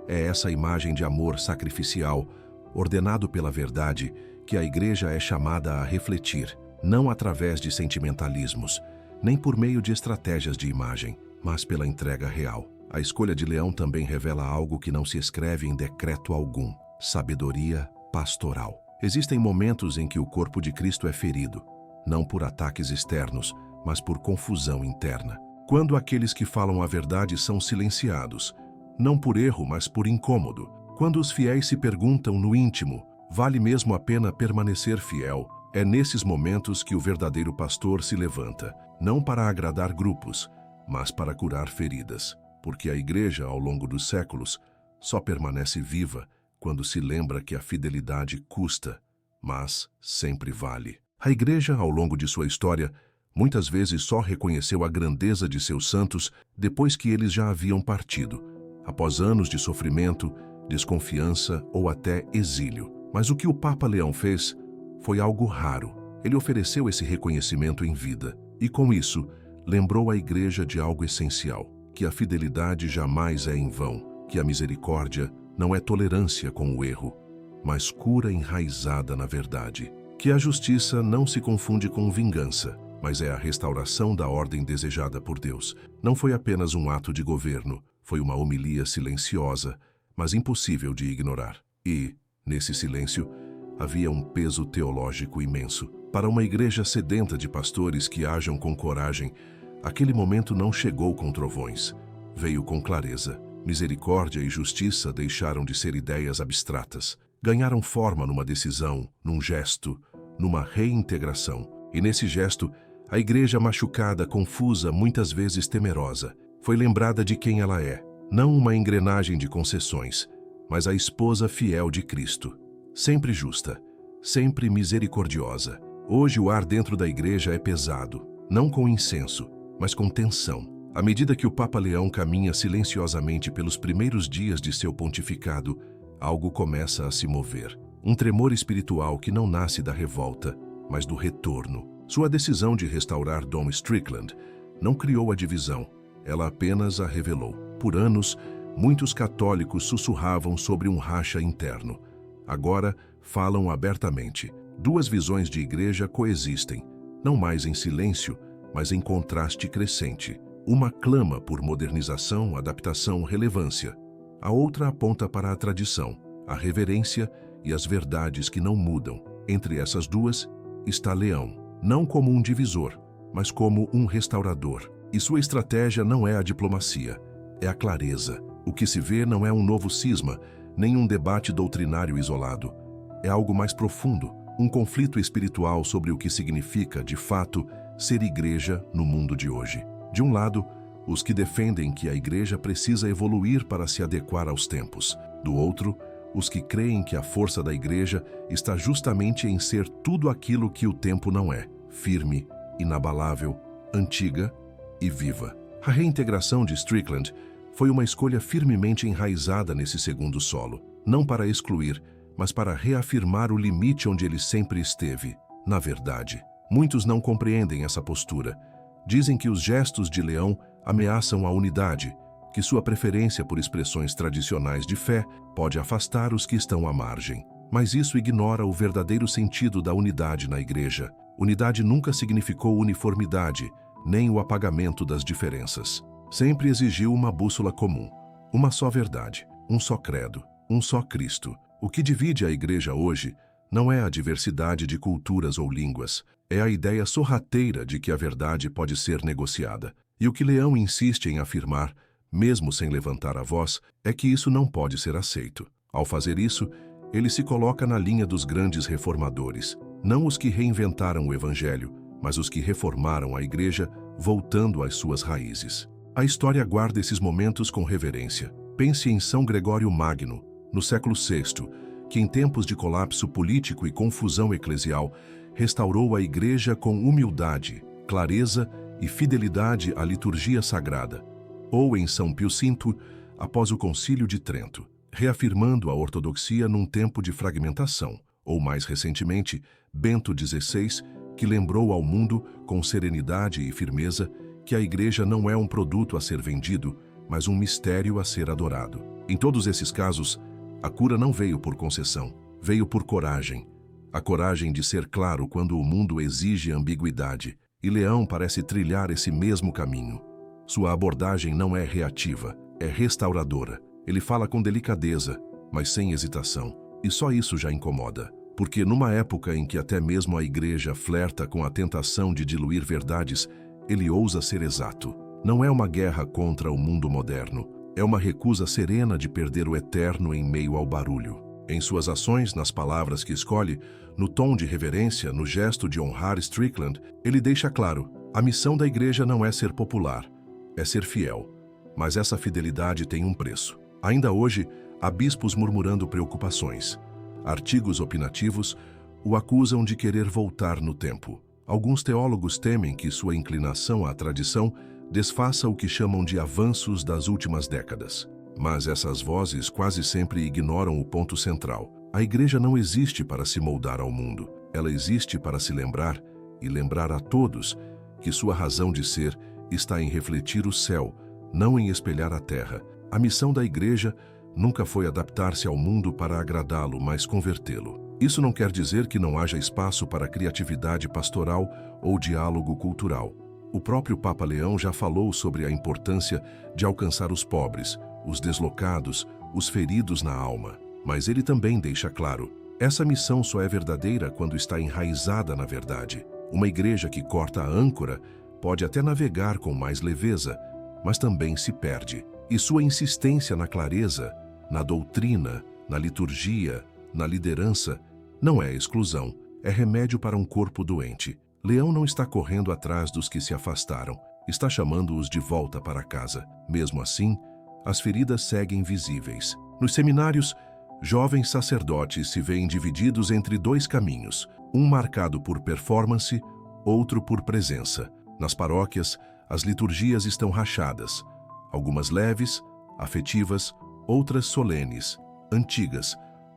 É essa imagem de amor sacrificial, ordenado pela verdade, que a Igreja é chamada a refletir, não através de sentimentalismos, nem por meio de estratégias de imagem, mas pela entrega real. A escolha de Leão também revela algo que não se escreve em decreto algum: sabedoria pastoral. Existem momentos em que o corpo de Cristo é ferido, não por ataques externos, mas por confusão interna. Quando aqueles que falam a verdade são silenciados, não por erro, mas por incômodo. Quando os fiéis se perguntam no íntimo, vale mesmo a pena permanecer fiel? É nesses momentos que o verdadeiro pastor se levanta, não para agradar grupos, mas para curar feridas. Porque a Igreja, ao longo dos séculos, só permanece viva quando se lembra que a fidelidade custa, mas sempre vale. A Igreja, ao longo de sua história, muitas vezes só reconheceu a grandeza de seus santos depois que eles já haviam partido, após anos de sofrimento, desconfiança ou até exílio. Mas o que o Papa Leão fez foi algo raro. Ele ofereceu esse reconhecimento em vida e, com isso, lembrou a Igreja de algo essencial: que a fidelidade jamais é em vão, que a misericórdia não é tolerância com o erro, mas cura enraizada na verdade, que a justiça não se confunde com vingança, mas é a restauração da ordem desejada por Deus. Não foi apenas um ato de governo, foi uma homilia silenciosa, mas impossível de ignorar. E, nesse silêncio, havia um peso teológico imenso. Para uma igreja sedenta de pastores que ajam com coragem, aquele momento não chegou com trovões, veio com clareza. Misericórdia e justiça deixaram de ser ideias abstratas. Ganharam forma numa decisão, num gesto, numa reintegração. E nesse gesto, a igreja machucada, confusa, muitas vezes temerosa, foi lembrada de quem ela é. Não uma engrenagem de concessões, mas a esposa fiel de Cristo. Sempre justa, sempre misericordiosa. Hoje o ar dentro da igreja é pesado, não com incenso, mas com tensão. À medida que o Papa Leão caminha silenciosamente pelos primeiros dias de seu pontificado, algo começa a se mover. Um tremor espiritual que não nasce da revolta, mas do retorno. Sua decisão de restaurar Dom Strickland não criou a divisão, ela apenas a revelou. Por anos, muitos católicos sussurravam sobre um racha interno. Agora, falam abertamente. Duas visões de igreja coexistem, não mais em silêncio, mas em contraste crescente. Uma clama por modernização, adaptação, relevância. A outra aponta para a tradição, a reverência e as verdades que não mudam. Entre essas duas está Leão, não como um divisor, mas como um restaurador. E sua estratégia não é a diplomacia, é a clareza. O que se vê não é um novo cisma, nem um debate doutrinário isolado. É algo mais profundo, um conflito espiritual sobre o que significa, de fato, ser igreja no mundo de hoje. De um lado, os que defendem que a igreja precisa evoluir para se adequar aos tempos. Do outro, os que creem que a força da igreja está justamente em ser tudo aquilo que o tempo não é: firme, inabalável, antiga e viva. A reintegração de Strickland foi uma escolha firmemente enraizada nesse segundo solo, não para excluir, mas para reafirmar o limite onde ele sempre esteve. Na verdade, muitos não compreendem essa postura. Dizem que os gestos de Leão ameaçam a unidade, que sua preferência por expressões tradicionais de fé pode afastar os que estão à margem. Mas isso ignora o verdadeiro sentido da unidade na igreja. Unidade nunca significou uniformidade, nem o apagamento das diferenças. Sempre exigiu uma bússola comum, uma só verdade, um só credo, um só Cristo. O que divide a igreja hoje não é a diversidade de culturas ou línguas, é a ideia sorrateira de que a verdade pode ser negociada. E o que Leão insiste em afirmar, mesmo sem levantar a voz, é que isso não pode ser aceito. Ao fazer isso, ele se coloca na linha dos grandes reformadores, não os que reinventaram o Evangelho, mas os que reformaram a igreja, voltando às suas raízes. A história guarda esses momentos com reverência. Pense em São Gregório Magno, no século VI, que em tempos de colapso político e confusão eclesial, restaurou a igreja com humildade, clareza e fidelidade à liturgia sagrada. Ou em São Pio V, após o Concílio de Trento, reafirmando a ortodoxia num tempo de fragmentação. Ou mais recentemente, Bento XVI, que lembrou ao mundo, com serenidade e firmeza, que a igreja não é um produto a ser vendido, mas um mistério a ser adorado. Em todos esses casos, a cura não veio por concessão, veio por coragem. A coragem de ser claro quando o mundo exige ambiguidade, e Leão parece trilhar esse mesmo caminho. Sua abordagem não é reativa, é restauradora. Ele fala com delicadeza, mas sem hesitação. E só isso já incomoda. Porque numa época em que até mesmo a igreja flerta com a tentação de diluir verdades, ele ousa ser exato. Não é uma guerra contra o mundo moderno. É uma recusa serena de perder o eterno em meio ao barulho. Em suas ações, nas palavras que escolhe, no tom de reverência, no gesto de honrar Strickland, ele deixa claro, a missão da igreja não é ser popular, é ser fiel. Mas essa fidelidade tem um preço. Ainda hoje, há bispos murmurando preocupações. Artigos opinativos o acusam de querer voltar no tempo. Alguns teólogos temem que sua inclinação à tradição desfaça o que chamam de avanços das últimas décadas. Mas essas vozes quase sempre ignoram o ponto central. A igreja não existe para se moldar ao mundo. Ela existe para se lembrar, e lembrar a todos, que sua razão de ser está em refletir o céu, não em espelhar a terra. A missão da igreja nunca foi adaptar-se ao mundo para agradá-lo, mas convertê-lo. Isso não quer dizer que não haja espaço para criatividade pastoral ou diálogo cultural. O próprio Papa Leão já falou sobre a importância de alcançar os pobres, os deslocados, os feridos na alma. Mas ele também deixa claro, essa missão só é verdadeira quando está enraizada na verdade. Uma igreja que corta a âncora pode até navegar com mais leveza, mas também se perde. E sua insistência na clareza, na doutrina, na liturgia, na liderança, não é exclusão, é remédio para um corpo doente. Leão não está correndo atrás dos que se afastaram, está chamando-os de volta para casa. Mesmo assim, as feridas seguem visíveis. Nos seminários, jovens sacerdotes se veem divididos entre dois caminhos, um marcado por performance, outro por presença. Nas paróquias, as liturgias estão rachadas, algumas leves, afetivas, outras solenes, antigas,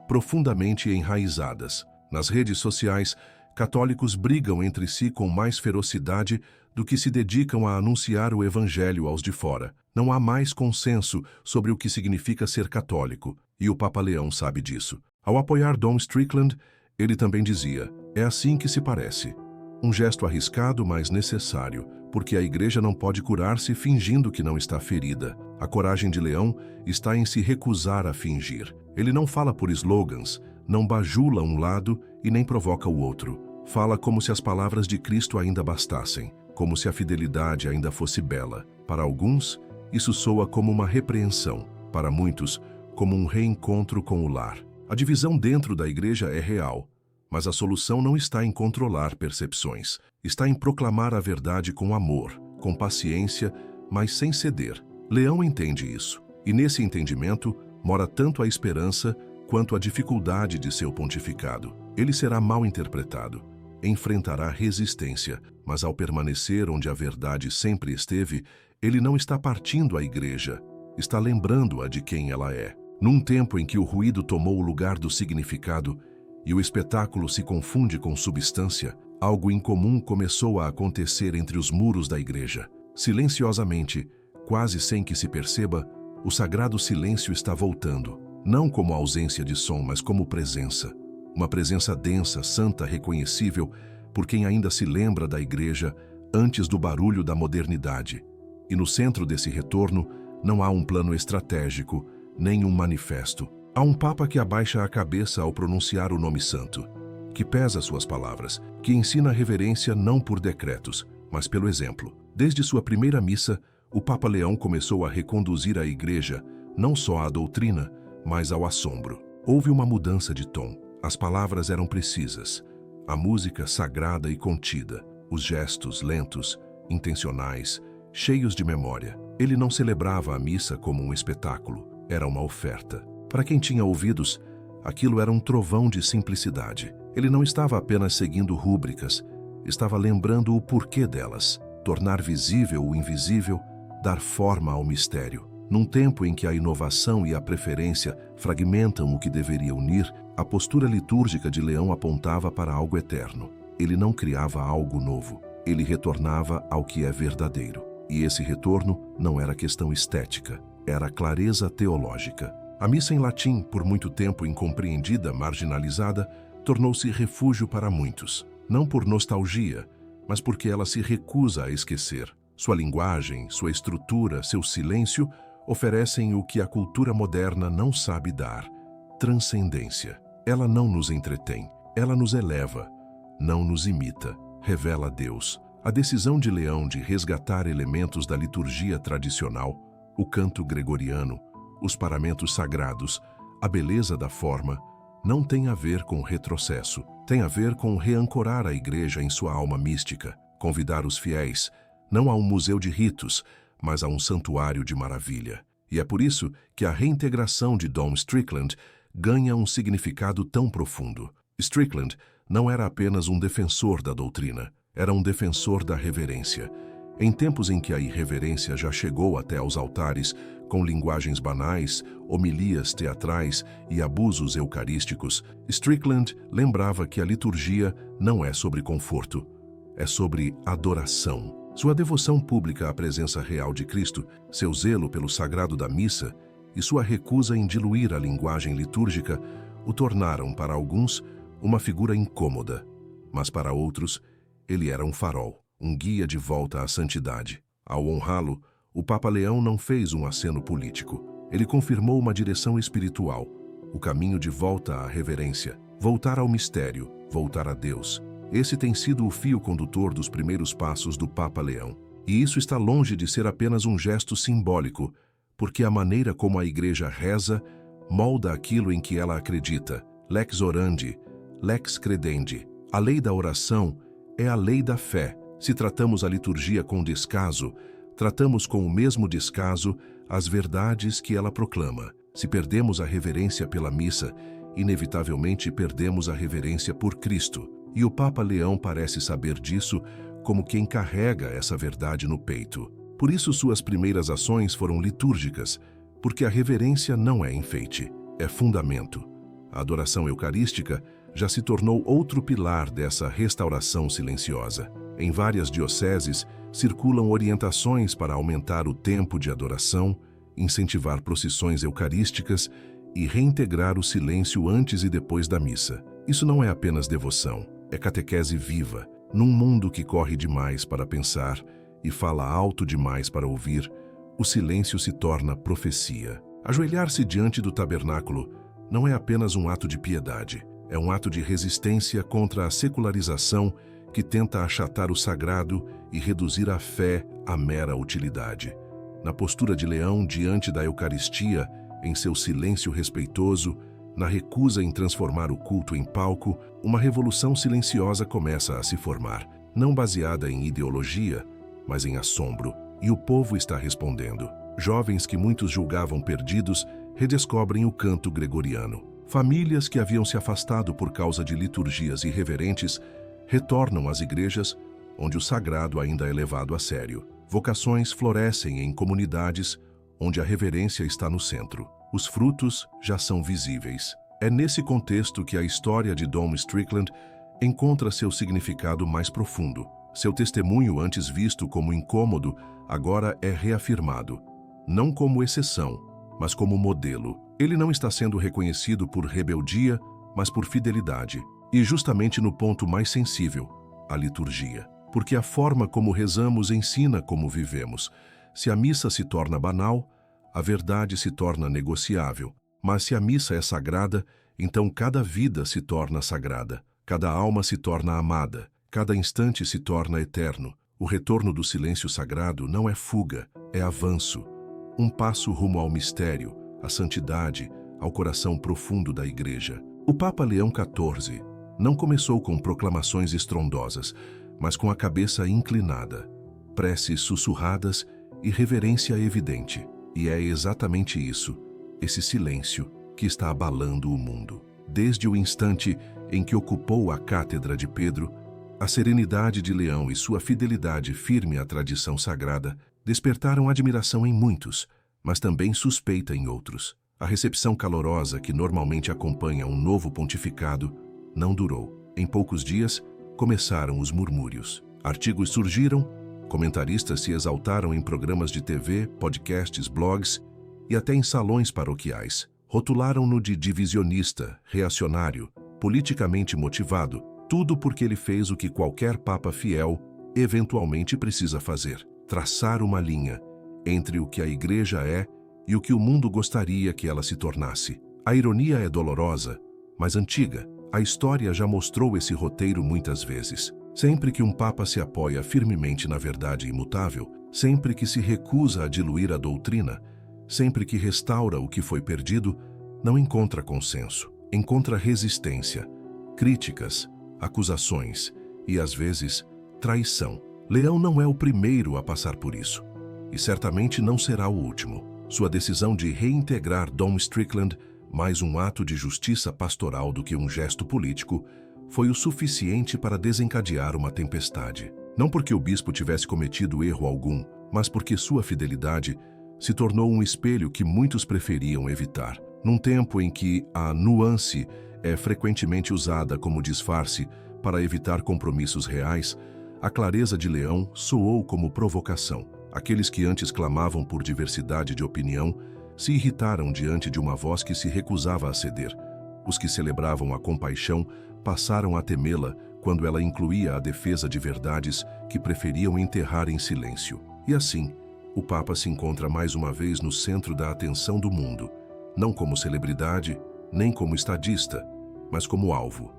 profundamente enraizadas. Nas redes sociais, católicos brigam entre si com mais ferocidade do que se dedicam a anunciar o evangelho aos de fora. Não há mais consenso sobre o que significa ser católico, e o Papa Leão sabe disso. Ao apoiar Dom Strickland, ele também dizia, é assim que se parece. Um gesto arriscado, mas necessário, porque a igreja não pode curar-se fingindo que não está ferida. A coragem de Leão está em se recusar a fingir. Ele não fala por slogans, não bajula um lado e nem provoca o outro. Fala como se as palavras de Cristo ainda bastassem, como se a fidelidade ainda fosse bela. Para alguns, isso soa como uma repreensão. Para muitos, como um reencontro com o lar. A divisão dentro da igreja é real, mas a solução não está em controlar percepções. Está em proclamar a verdade com amor, com paciência, mas sem ceder. Leão entende isso, e nesse entendimento mora tanto a esperança quanto a dificuldade de seu pontificado. Ele será mal interpretado, enfrentará resistência, mas ao permanecer onde a verdade sempre esteve, ele não está partindo a igreja, está lembrando-a de quem ela é. Num tempo em que o ruído tomou o lugar do significado e o espetáculo se confunde com substância, algo incomum começou a acontecer entre os muros da igreja. Silenciosamente, quase sem que se perceba, o sagrado silêncio está voltando, não como ausência de som, mas como presença. Uma presença densa, santa, reconhecível por quem ainda se lembra da igreja antes do barulho da modernidade. E no centro desse retorno não há um plano estratégico, nem um manifesto. Há um Papa que abaixa a cabeça ao pronunciar o nome santo, que pesa suas palavras, que ensina a reverência não por decretos, mas pelo exemplo. Desde sua primeira missa, o Papa Leão começou a reconduzir a igreja não só à doutrina, mas ao assombro. Houve uma mudança de tom. As palavras eram precisas, a música sagrada e contida, os gestos lentos, intencionais, cheios de memória. Ele não celebrava a missa como um espetáculo, era uma oferta. Para quem tinha ouvidos, aquilo era um trovão de simplicidade. Ele não estava apenas seguindo rúbricas, estava lembrando o porquê delas, tornar visível o invisível, dar forma ao mistério. Num tempo em que a inovação e a preferência fragmentam o que deveria unir, a postura litúrgica de Leão apontava para algo eterno. Ele não criava algo novo, ele retornava ao que é verdadeiro. E esse retorno não era questão estética, era clareza teológica. A missa em latim, por muito tempo incompreendida, marginalizada, tornou-se refúgio para muitos, não por nostalgia, mas porque ela se recusa a esquecer. Sua linguagem, sua estrutura, seu silêncio oferecem o que a cultura moderna não sabe dar: transcendência. Ela não nos entretém, ela nos eleva, não nos imita, revela Deus. A decisão de Leão de resgatar elementos da liturgia tradicional, o canto gregoriano, os paramentos sagrados, a beleza da forma, não tem a ver com retrocesso, tem a ver com reancorar a igreja em sua alma mística, convidar os fiéis, não a um museu de ritos, mas a um santuário de maravilha. E é por isso que a reintegração de Dom Strickland ganha um significado tão profundo. Strickland não era apenas um defensor da doutrina, era um defensor da reverência. Em tempos em que a irreverência já chegou até aos altares, com linguagens banais, homilias teatrais e abusos eucarísticos, Strickland lembrava que a liturgia não é sobre conforto, é sobre adoração. Sua devoção pública à presença real de Cristo, seu zelo pelo sagrado da missa e sua recusa em diluir a linguagem litúrgica o tornaram, para alguns, uma figura incômoda, mas para outros, ele era um farol, um guia de volta à santidade. Ao honrá-lo, o Papa Leão não fez um aceno político. Ele confirmou uma direção espiritual, o caminho de volta à reverência, voltar ao mistério, voltar a Deus. Esse tem sido o fio condutor dos primeiros passos do Papa Leão. E isso está longe de ser apenas um gesto simbólico, porque a maneira como a Igreja reza molda aquilo em que ela acredita. Lex orandi, lex credendi. A lei da oração é a lei da fé. Se tratamos a liturgia com descaso, tratamos com o mesmo descaso as verdades que ela proclama. Se perdemos a reverência pela missa, inevitavelmente perdemos a reverência por Cristo. E o Papa Leão parece saber disso como quem carrega essa verdade no peito. Por isso suas primeiras ações foram litúrgicas, porque a reverência não é enfeite, é fundamento. A adoração eucarística já se tornou outro pilar dessa restauração silenciosa. Em várias dioceses, circulam orientações para aumentar o tempo de adoração, incentivar procissões eucarísticas e reintegrar o silêncio antes e depois da missa. Isso não é apenas devoção, é catequese viva. Num mundo que corre demais para pensar e fala alto demais para ouvir, o silêncio se torna profecia. Ajoelhar-se diante do tabernáculo não é apenas um ato de piedade, é um ato de resistência contra a secularização que tenta achatar o sagrado e reduzir a fé à mera utilidade. Na postura de Leão diante da Eucaristia, em seu silêncio respeitoso, na recusa em transformar o culto em palco, uma revolução silenciosa começa a se formar, não baseada em ideologia, mas em assombro, e o povo está respondendo. Jovens que muitos julgavam perdidos redescobrem o canto gregoriano. Famílias que haviam se afastado por causa de liturgias irreverentes retornam às igrejas onde o sagrado ainda é levado a sério. Vocações florescem em comunidades onde a reverência está no centro. Os frutos já são visíveis. É nesse contexto que a história de Dom Strickland encontra seu significado mais profundo. Seu testemunho, antes visto como incômodo, agora é reafirmado, não como exceção, mas como modelo. Ele não está sendo reconhecido por rebeldia, mas por fidelidade. E justamente no ponto mais sensível, a liturgia. Porque a forma como rezamos ensina como vivemos. Se a missa se torna banal, a verdade se torna negociável. Mas se a missa é sagrada, então cada vida se torna sagrada. Cada alma se torna amada. Cada instante se torna eterno. O retorno do silêncio sagrado não é fuga, é avanço. Um passo rumo ao mistério, à santidade, ao coração profundo da Igreja. O Papa Leão XIV não começou com proclamações estrondosas, mas com a cabeça inclinada, preces sussurradas e reverência evidente. E é exatamente isso, esse silêncio, que está abalando o mundo. Desde o instante em que ocupou a cátedra de Pedro, a serenidade de Leão e sua fidelidade firme à tradição sagrada despertaram admiração em muitos, mas também suspeita em outros. A recepção calorosa que normalmente acompanha um novo pontificado não durou. Em poucos dias, começaram os murmúrios. Artigos surgiram, comentaristas se exaltaram em programas de TV, podcasts, blogs e até em salões paroquiais. Rotularam-no de divisionista, reacionário, politicamente motivado, tudo porque ele fez o que qualquer papa fiel eventualmente precisa fazer: traçar uma linha entre o que a Igreja é e o que o mundo gostaria que ela se tornasse. A ironia é dolorosa, mas antiga. A história já mostrou esse roteiro muitas vezes. Sempre que um papa se apoia firmemente na verdade imutável, sempre que se recusa a diluir a doutrina, sempre que restaura o que foi perdido, não encontra consenso, encontra resistência, críticas, acusações e, às vezes, traição. Leão não é o primeiro a passar por isso, e certamente não será o último. Sua decisão de reintegrar Dom Strickland, mais um ato de justiça pastoral do que um gesto político, foi o suficiente para desencadear uma tempestade. Não porque o bispo tivesse cometido erro algum, mas porque sua fidelidade se tornou um espelho que muitos preferiam evitar. Num tempo em que a nuance é frequentemente usada como disfarce para evitar compromissos reais, a clareza de Leão soou como provocação. Aqueles que antes clamavam por diversidade de opinião se irritaram diante de uma voz que se recusava a ceder. Os que celebravam a compaixão passaram a temê-la quando ela incluía a defesa de verdades que preferiam enterrar em silêncio. E assim, o Papa se encontra mais uma vez no centro da atenção do mundo, não como celebridade, nem como estadista, mas como alvo.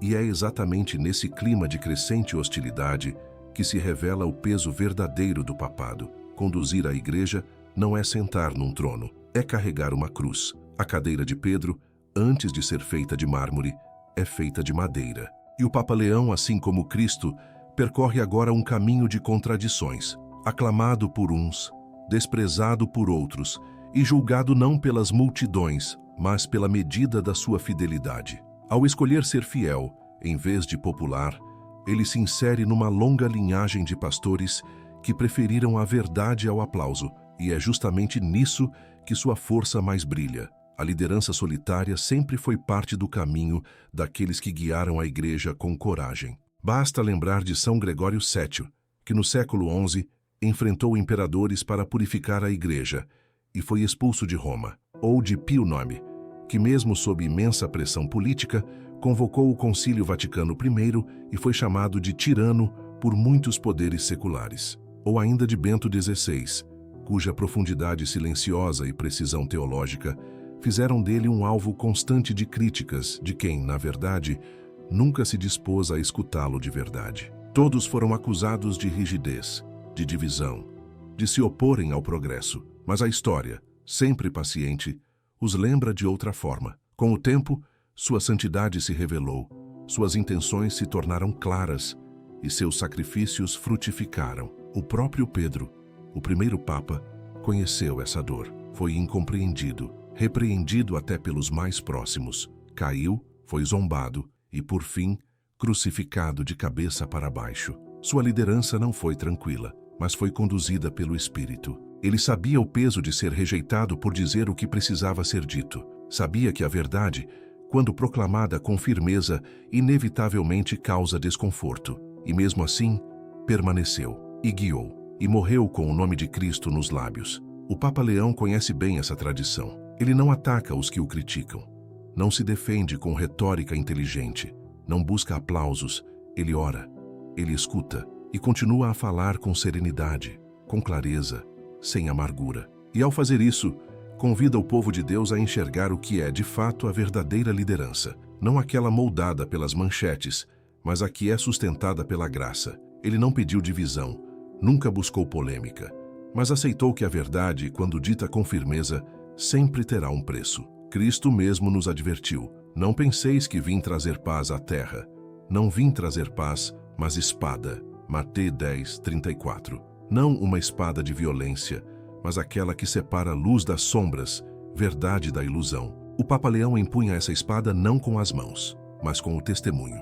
E é exatamente nesse clima de crescente hostilidade que se revela o peso verdadeiro do papado. Conduzir a Igreja não é sentar num trono, é carregar uma cruz. A cadeira de Pedro, antes de ser feita de mármore, é feita de madeira. E o Papa Leão, assim como Cristo, percorre agora um caminho de contradições, aclamado por uns, desprezado por outros, e julgado não pelas multidões, mas pela medida da sua fidelidade. Ao escolher ser fiel, em vez de popular, ele se insere numa longa linhagem de pastores que preferiram a verdade ao aplauso, e é justamente nisso que sua força mais brilha. A liderança solitária sempre foi parte do caminho daqueles que guiaram a Igreja com coragem. Basta lembrar de São Gregório VII, que no século XI enfrentou imperadores para purificar a Igreja e foi expulso de Roma, ou de Pio IX, que mesmo sob imensa pressão política, convocou o Concílio Vaticano I e foi chamado de tirano por muitos poderes seculares. Ou ainda de Bento XVI, cuja profundidade silenciosa e precisão teológica fizeram dele um alvo constante de críticas de quem, na verdade, nunca se dispôs a escutá-lo de verdade. Todos foram acusados de rigidez, de divisão, de se oporem ao progresso, mas a história, sempre paciente, os lembra de outra forma. Com o tempo, sua santidade se revelou, suas intenções se tornaram claras e seus sacrifícios frutificaram. O próprio Pedro, o primeiro Papa, conheceu essa dor. Foi incompreendido, repreendido até pelos mais próximos. Caiu, foi zombado e, por fim, crucificado de cabeça para baixo. Sua liderança não foi tranquila, mas foi conduzida pelo Espírito. Ele sabia o peso de ser rejeitado por dizer o que precisava ser dito. Sabia que a verdade, quando proclamada com firmeza, inevitavelmente causa desconforto. E mesmo assim, permaneceu e guiou, e morreu com o nome de Cristo nos lábios. O Papa Leão conhece bem essa tradição. Ele não ataca os que o criticam. Não se defende com retórica inteligente. Não busca aplausos. Ele ora, ele escuta e continua a falar com serenidade, com clareza, sem amargura. E ao fazer isso, convida o povo de Deus a enxergar o que é, de fato, a verdadeira liderança. Não aquela moldada pelas manchetes, mas a que é sustentada pela graça. Ele não pediu divisão, nunca buscou polêmica, mas aceitou que a verdade, quando dita com firmeza, sempre terá um preço. Cristo mesmo nos advertiu: não penseis que vim trazer paz à terra. Não vim trazer paz, mas espada. Mateus 10, 34. Não uma espada de violência, mas aquela que separa a luz das sombras, verdade da ilusão. O Papa Leão empunha essa espada não com as mãos, mas com o testemunho.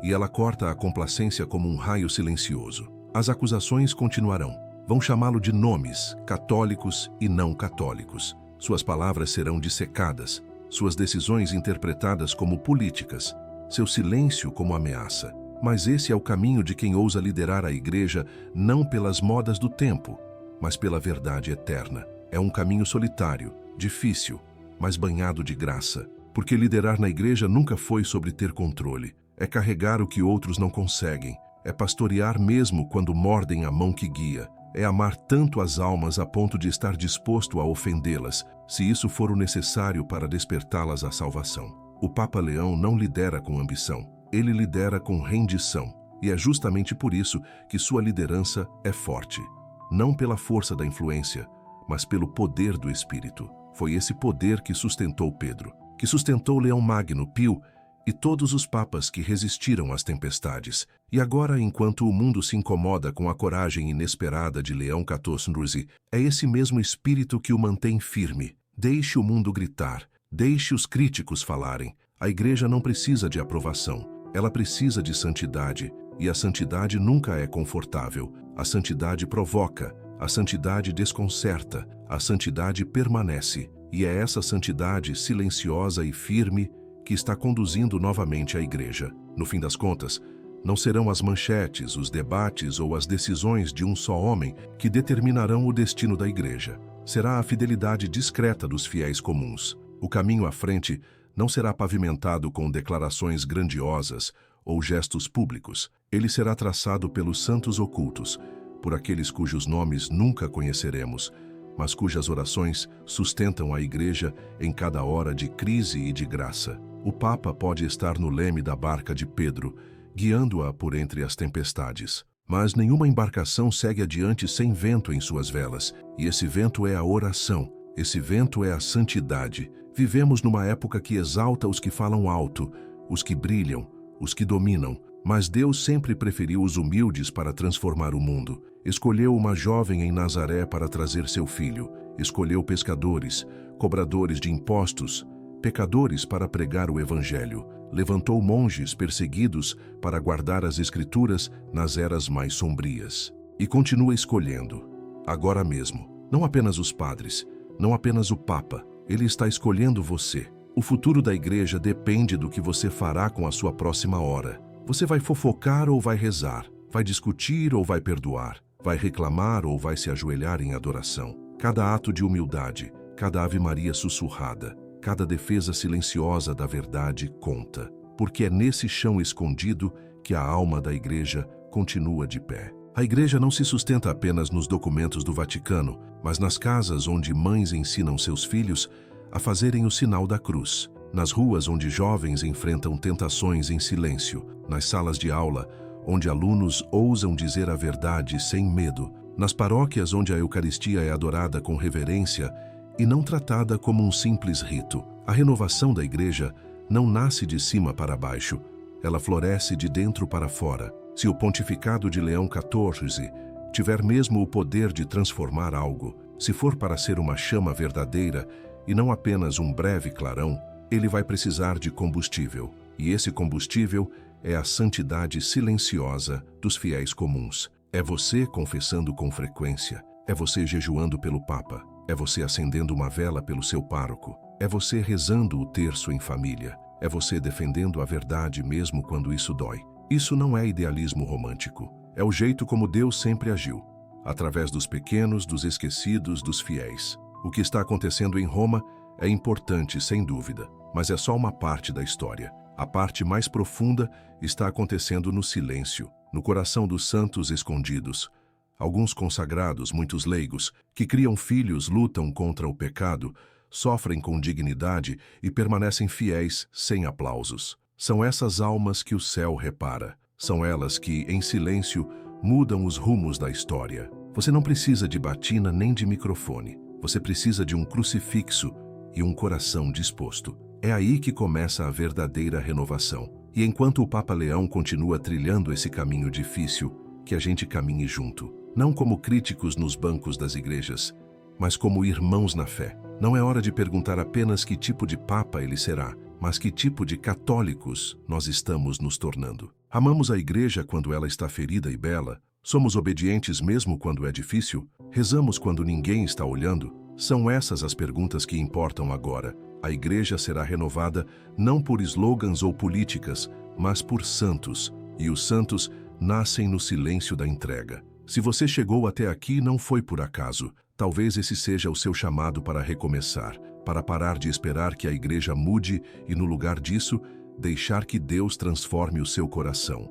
E ela corta a complacência como um raio silencioso. As acusações continuarão. Vão chamá-lo de nomes, católicos e não católicos. Suas palavras serão dissecadas, suas decisões interpretadas como políticas, seu silêncio como ameaça. Mas esse é o caminho de quem ousa liderar a Igreja não pelas modas do tempo, mas pela verdade eterna. É um caminho solitário, difícil, mas banhado de graça, porque liderar na Igreja nunca foi sobre ter controle. É carregar o que outros não conseguem, é pastorear mesmo quando mordem a mão que guia, é amar tanto as almas a ponto de estar disposto a ofendê-las, se isso for o necessário para despertá-las à salvação. O Papa Leão não lidera com ambição, ele lidera com rendição, e é justamente por isso que sua liderança é forte. Não pela força da influência, mas pelo poder do Espírito. Foi esse poder que sustentou Pedro, que sustentou Leão Magno, Pio e todos os papas que resistiram às tempestades. E agora, enquanto o mundo se incomoda com a coragem inesperada de Leão XIV, é esse mesmo espírito que o mantém firme. Deixe o mundo gritar, deixe os críticos falarem. A Igreja não precisa de aprovação, ela precisa de santidade, e a santidade nunca é confortável. A santidade provoca, a santidade desconcerta, a santidade permanece. E é essa santidade silenciosa e firme que está conduzindo novamente a Igreja. No fim das contas, não serão as manchetes, os debates ou as decisões de um só homem que determinarão o destino da Igreja. Será a fidelidade discreta dos fiéis comuns. O caminho à frente não será pavimentado com declarações grandiosas ou gestos públicos. Ele será traçado pelos santos ocultos, por aqueles cujos nomes nunca conheceremos, mas cujas orações sustentam a Igreja em cada hora de crise e de graça. O Papa pode estar no leme da barca de Pedro, guiando-a por entre as tempestades. Mas nenhuma embarcação segue adiante sem vento em suas velas, e esse vento é a oração, esse vento é a santidade. Vivemos numa época que exalta os que falam alto, os que brilham, os que dominam, mas Deus sempre preferiu os humildes para transformar o mundo. Escolheu uma jovem em Nazaré para trazer seu filho, escolheu pescadores, cobradores de impostos, pecadores para pregar o Evangelho, levantou monges perseguidos para guardar as Escrituras nas eras mais sombrias. E continua escolhendo, agora mesmo, não apenas os padres, não apenas o Papa, ele está escolhendo você. O futuro da Igreja depende do que você fará com a sua próxima hora. Você vai fofocar ou vai rezar? Vai discutir ou vai perdoar? Vai reclamar ou vai se ajoelhar em adoração? Cada ato de humildade, cada Ave Maria sussurrada, cada defesa silenciosa da verdade conta, porque é nesse chão escondido que a alma da Igreja continua de pé. A Igreja não se sustenta apenas nos documentos do Vaticano, mas nas casas onde mães ensinam seus filhos a fazerem o sinal da cruz, nas ruas onde jovens enfrentam tentações em silêncio, nas salas de aula onde alunos ousam dizer a verdade sem medo, nas paróquias onde a Eucaristia é adorada com reverência e não tratada como um simples rito. A renovação da Igreja não nasce de cima para baixo, ela floresce de dentro para fora. Se o pontificado de Leão XIV tiver mesmo o poder de transformar algo, se for para ser uma chama verdadeira e não apenas um breve clarão, ele vai precisar de combustível. E esse combustível é a santidade silenciosa dos fiéis comuns. É você confessando com frequência, é você jejuando pelo Papa, é você acendendo uma vela pelo seu pároco, é você rezando o terço em família, é você defendendo a verdade mesmo quando isso dói. Isso não é idealismo romântico, É o jeito como Deus sempre agiu, através dos pequenos, dos esquecidos, dos fiéis. O que está acontecendo em Roma é importante, sem dúvida, mas é só uma parte da história. A parte mais profunda está acontecendo no silêncio, no coração dos santos escondidos. Alguns consagrados, muitos leigos, que criam filhos, lutam contra o pecado, sofrem com dignidade e permanecem fiéis, sem aplausos. São essas almas que o céu repara. São elas que, em silêncio, mudam os rumos da história. Você não precisa de batina nem de microfone. Você precisa de um crucifixo e um coração disposto. É aí que começa a verdadeira renovação. E enquanto o Papa Leão continua trilhando esse caminho difícil, que a gente caminhe junto. Não como críticos nos bancos das igrejas, mas como irmãos na fé. Não é hora de perguntar apenas que tipo de Papa ele será, mas que tipo de católicos nós estamos nos tornando. Amamos a igreja quando ela está ferida e bela? Somos obedientes mesmo quando é difícil? Rezamos quando ninguém está olhando? São essas as perguntas que importam agora. A igreja será renovada não por slogans ou políticas, mas por santos. E os santos nascem no silêncio da entrega. Se você chegou até aqui, não foi por acaso. Talvez esse seja o seu chamado para recomeçar, para parar de esperar que a igreja mude e, no lugar disso, deixar que Deus transforme o seu coração.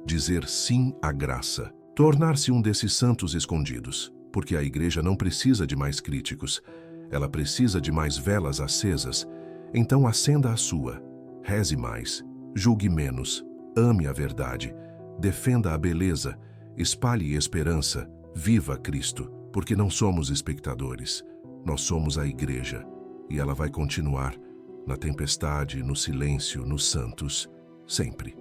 Dizer sim à graça. Tornar-se um desses santos escondidos. Porque a igreja não precisa de mais críticos. Ela precisa de mais velas acesas. Então acenda a sua. Reze mais. Julgue menos. Ame a verdade. Defenda a beleza. Espalhe esperança. Viva Cristo. Porque não somos espectadores. Nós somos a igreja. E ela vai continuar na tempestade, no silêncio, nos santos, sempre.